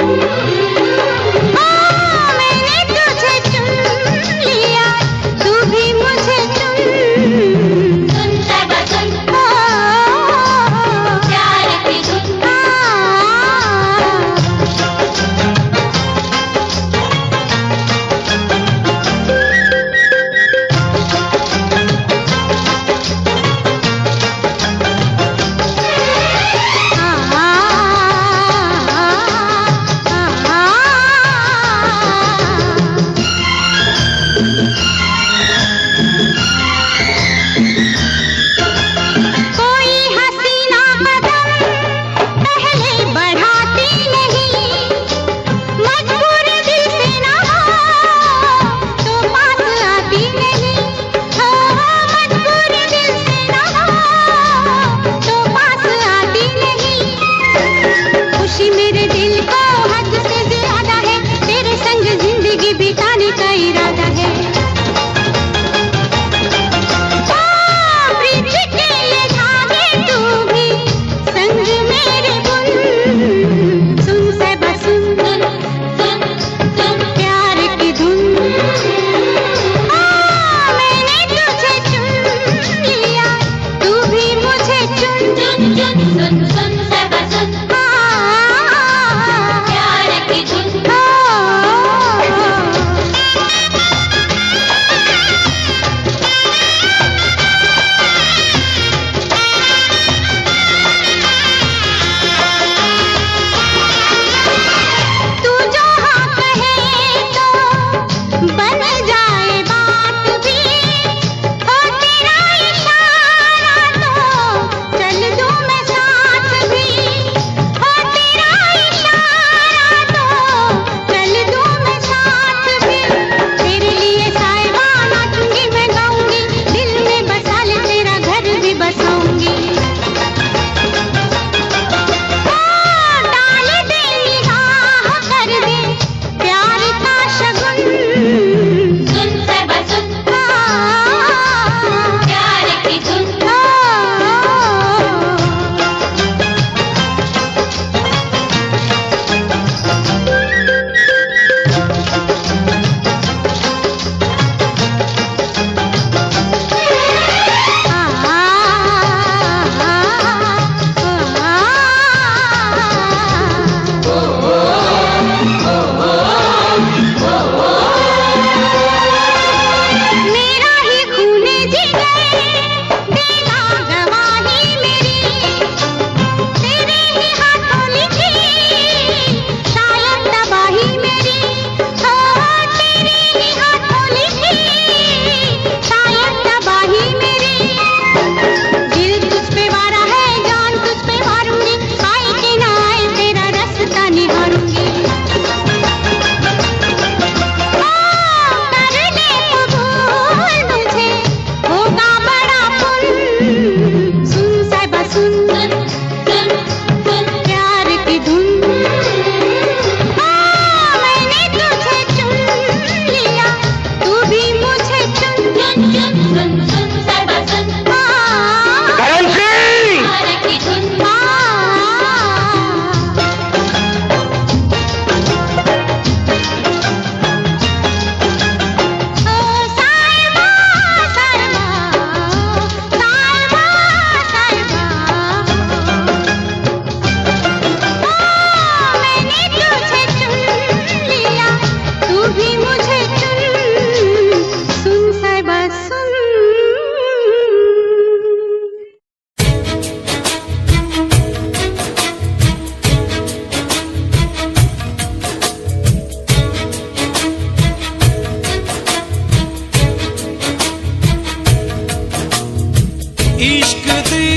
[SPEAKER 3] इश्क दी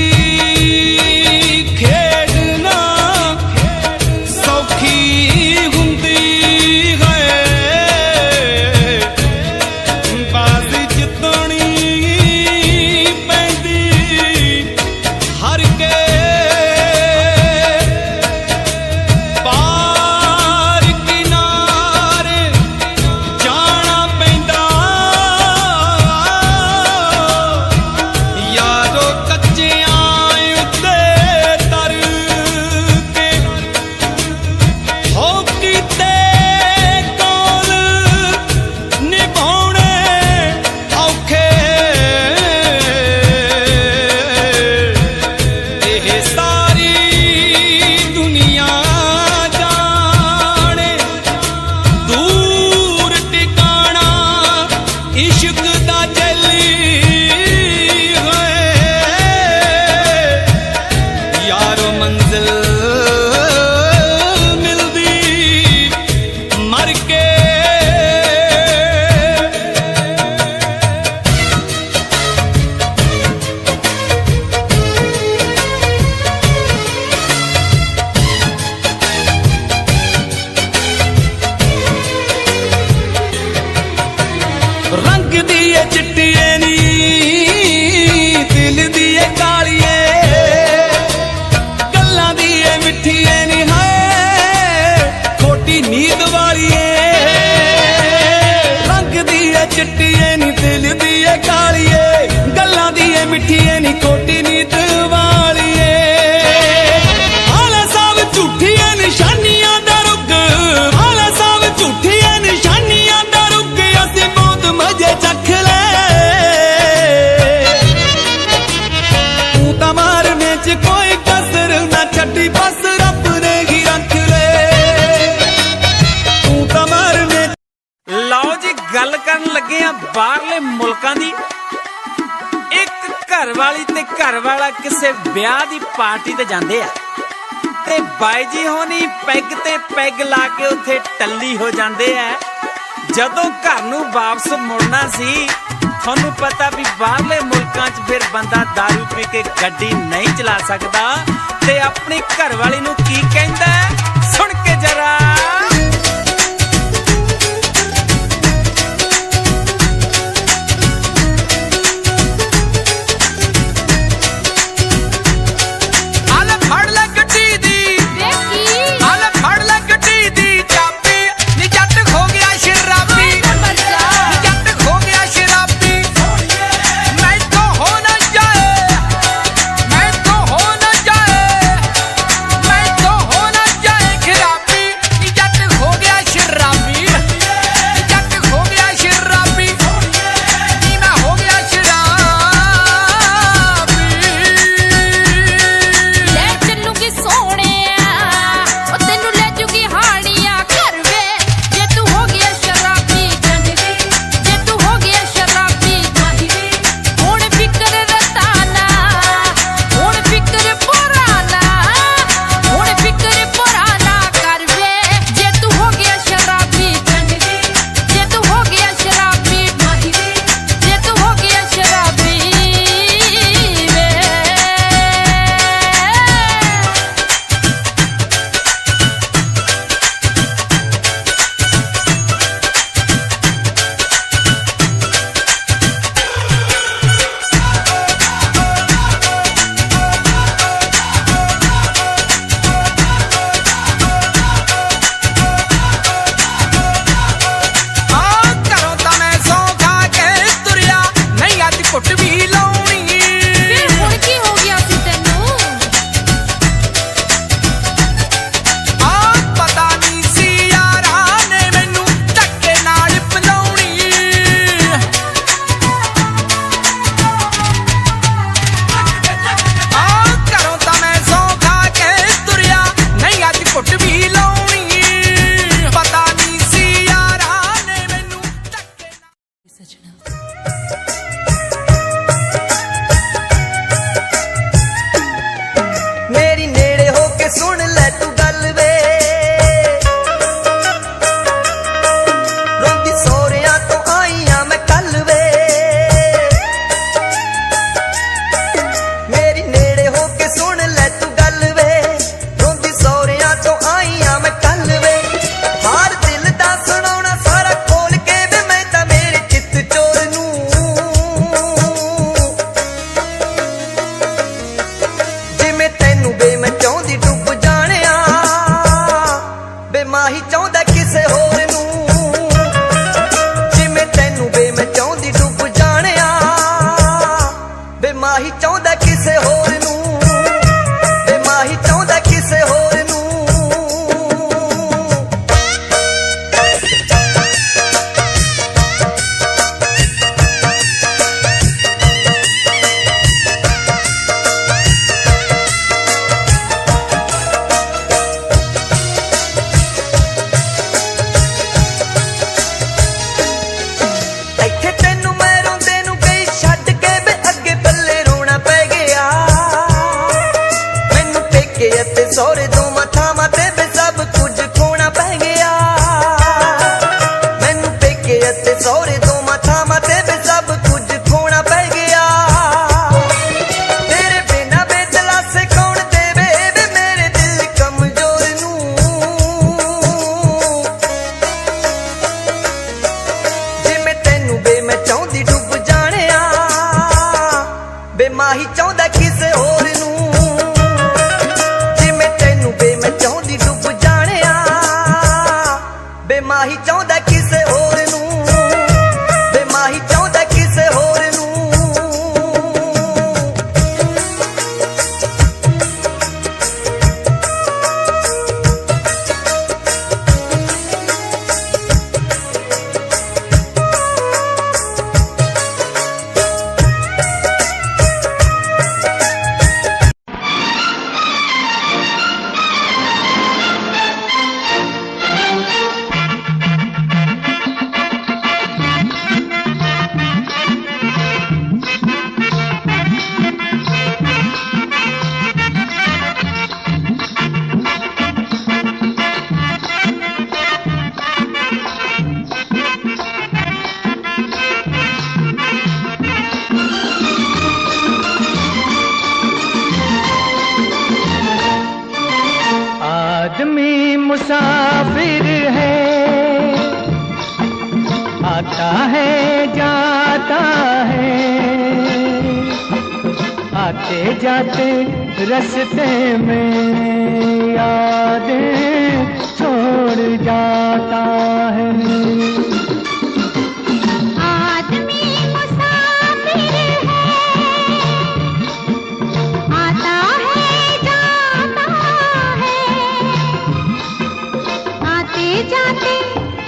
[SPEAKER 3] खेडना सौखी हुंदी है, बाजी जितनी पैंदी हर के पार किनारे जाना पैंदा। यारो कच्चियां उत्ते तर के हो कीते कोल निभाउणे औखे। ਇਹ ਸਾਰੀ ਦੁਨੀਆ ਜਾਣੇ ਦੂਰ ਟਿਕਾਣਾ ਇਸ਼ਕ ਦਾ ਚੱਲੀ ਹੋਏ। ਯਾਰੋ ਮੰਜ਼ਿਲ ਮਿਲਦੀ ਮਰ ਕੇ। रंग दिए चिट्टिए नी दिल दिए कालिए, गल्लां दिए मिठिए नी हाय खोटी नींद वालिए। रंग दिए चिट्टिए नी दिल दिए कालिए, गल्लां दिए मिठिए नी खोटी नींद वालिए। आला सब झूठिए निशानियां दा रुग, आला सब झूठिए निशानियां दा रुग, असीं बहुत मजे चख ले। तू तां मारने च कोई कसर ना छड्डी, बस रब ने ही रख ले। तू तां मारने। ਲਓ ਜੀ ਗੱਲ ਕਰਨ ਲੱਗੇ ਆ ਬਾਹਰਲੇ ਮੁਲਕਾਂ ਦੀ। ਇੱਕ ਘਰ ਵਾਲੀ ਤੇ ਘਰ ਵਾਲਾ ਕਿਸੇ ਵਿਆਹ ਦੀ ਪਾਰਟੀ ਤੇ ਜਾਂਦੇ ਆ ਤੇ ਬਾਈ ਜੀ ਹੋਣੀ ਪੈਗ ਤੇ ਪੈਗ ਲਾ ਕੇ ਉੱਥੇ ਟੱਲੀ ਹੋ ਜਾਂਦੇ ਆ। ਜਦੋਂ ਘਰ ਨੂੰ ਵਾਪਸ ਮੁੜਨਾ ਸੀ, ਤੁਹਾਨੂੰ ਪਤਾ ਵੀ ਬਾਹਰਲੇ ਮੁਲਕਾਂ 'ਚ ਫਿਰ ਬੰਦਾ ਦਾਰੂ ਪੀ ਕੇ ਗੱਡੀ ਨਹੀਂ ਚਲਾ ਸਕਦਾ ਤੇ ਆਪਣੀ ਘਰ ਵਾਲੀ ਨੂੰ ਕੀ ਕਹਿੰਦਾ ਸੁਣ ਕੇ ਜਰਾ। ਆਲੇ ਫੜ ਲੈ ਗੱਡੀ ਦੀ, ਆਲੇ ਫੜ ਲੈ ਗੱਡੀ ਦੀ ਚਾਬੀ, ਨੀ ਜੱਟ ਹੋ ਗਿਆ ਸ਼ਰਾਬੀ, ਨੀ ਜੱਟ ਹੋ ਗਿਆ ਸ਼ਰਾਬੀ। ਮੈਥੋਂ ਹੋ ਨਾ ਜਾਏ, ਮੈਥੋਂ ਹੋ ਨਾ ਜਾਏ, ਮੈਥੋਂ ਹੋ ਨਾ ਜਾਏ ਖਰਾਬੀ, ਨੀ ਜੱਟ
[SPEAKER 7] ਮਾਹੀ ਚਾਹੁੰਦਾ ਕਿਸੇ ਹੋਰ ਨੂੰ ਵੇ ਮਾਹੀ ਚਾਹੁੰਦਾ ਕਿਸੇ ਹੋਰ ਨੂੰ ਇੱਥੇ ਤੈਨੂੰ ਮੈਂ ਰੋਂਦੇ ਨੂੰ ਗਈ ਛੱਡ ਕੇ ਵੇ ਅੱਗੇ ਪੱਲੇ ਰੋਣਾ ਪੈ ਗਿਆ ਮੈਨੂੰ ਪੇਕੇ ਅਤੇ ਸਹੁਰੇ ਦੋਵਾਂ ਥਾਵਾਂ ਤੇ ਵੇ ਸਭ ਕੁਝ ਖੋਣਾ ਪੈ ਗਿਆ ਮੈਨੂੰ ਪੇਕੇ ਅਤੇ ਸਹੁਰੇ ਦੋਵਾਂ ਥਾਵਾਂ ਤੇ ਵੇ ਸਭ ਕੁਝ ਖੋਣਾ ਪੈ ਗਿਆ ਤੇਰੇ ਬਿਨਾਂ ਬੇਦਲਾਸੇ ਕੌਣ ਦੇਵੇ ਵੇ ਮੇਰੇ ਦਿਲ ਕਮਜ਼ੋਰ ਨੂੰ ਜਿਵੇਂ ਤੈਨੂੰ ਵੇ ਮੈਂ ਚਾਹੁੰਦੀ ਡੁੱਬ ਜਾਣਿਆ ਵੇ ਮਾਹੀ ਚਾਹੁੰਦਾ ਕਿਸੇ ਹੋਰ ਨੂੰ ਜਿਵੇਂ ਤੈਨੂੰ ਵੇ ਮੈਂ ਚਾਹੁੰਦੀ ਡੁੱਬ ਜਾਣਿਆ ਵੇ ਮਾਹੀ ਚਾਹੁੰਦਾ ਕਿਸੇ ਹੋਰ ਨੂੰ ਵੇ ਮਾਹੀ ਚਾਹੁੰਦਾ ਕਿਸੇ ਹੋਰ ਨੂੰ
[SPEAKER 3] आदमी मुसाफिर है, आता है जाता है, आते जाते रास्ते में यादें छोड़ जाता है।
[SPEAKER 2] आदमी मुसाफिर है, आता है जाता है, आते जाते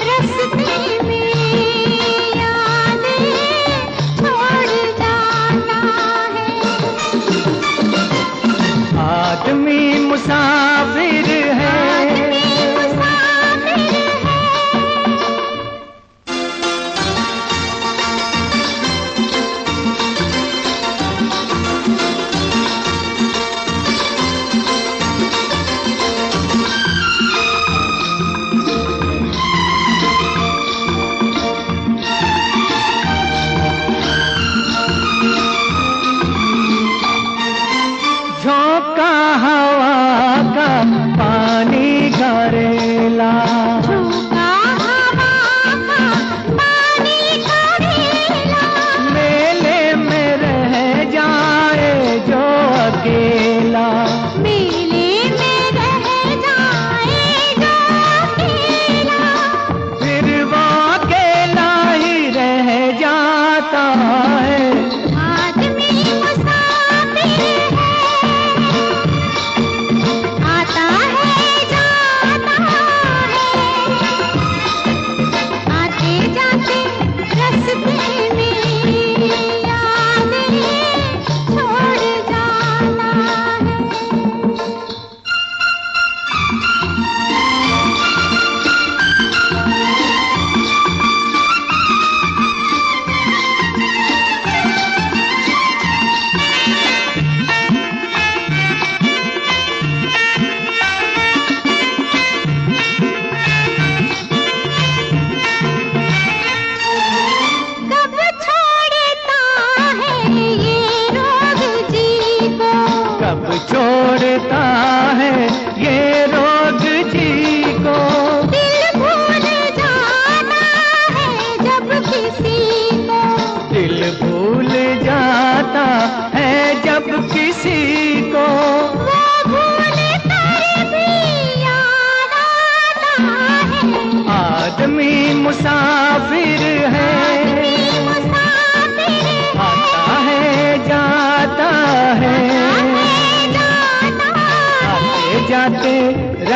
[SPEAKER 2] रास्ते में यादें छोड़ जाता है।
[SPEAKER 3] आदमी मुसाफिर है,
[SPEAKER 2] मुसाफिर है,
[SPEAKER 3] झोंका हवा का पानी घरेला,
[SPEAKER 2] झोंका हवा का पानी घरेला,
[SPEAKER 3] मेले में रह जाए जो अकेला,
[SPEAKER 2] मेले में रह जाए जो अकेला,
[SPEAKER 3] फिर वो अकेला ही रह जाता है।
[SPEAKER 2] आदमी मुसाफिर है,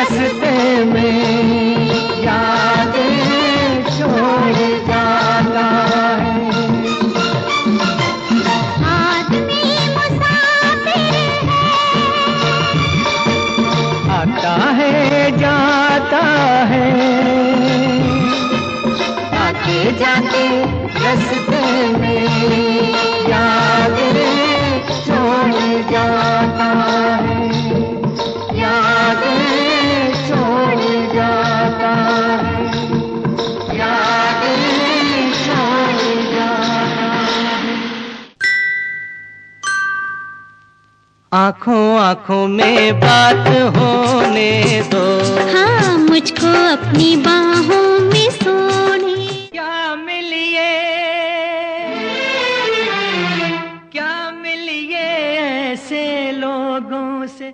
[SPEAKER 3] रास्ते में यादें छोड़ जाता है।
[SPEAKER 2] आदमी मुसाफिर
[SPEAKER 3] आता है जाता है, आते जाते रास्ते में यादें छोड़ जाता है, यादें छोड़ जाता है, यादें छोड़ जाता है। आँखों आँखों में बात होने दो,
[SPEAKER 2] हाँ मुझको अपनी बाहों में सोने।
[SPEAKER 3] क्या मिलिए ऐसे लोगों से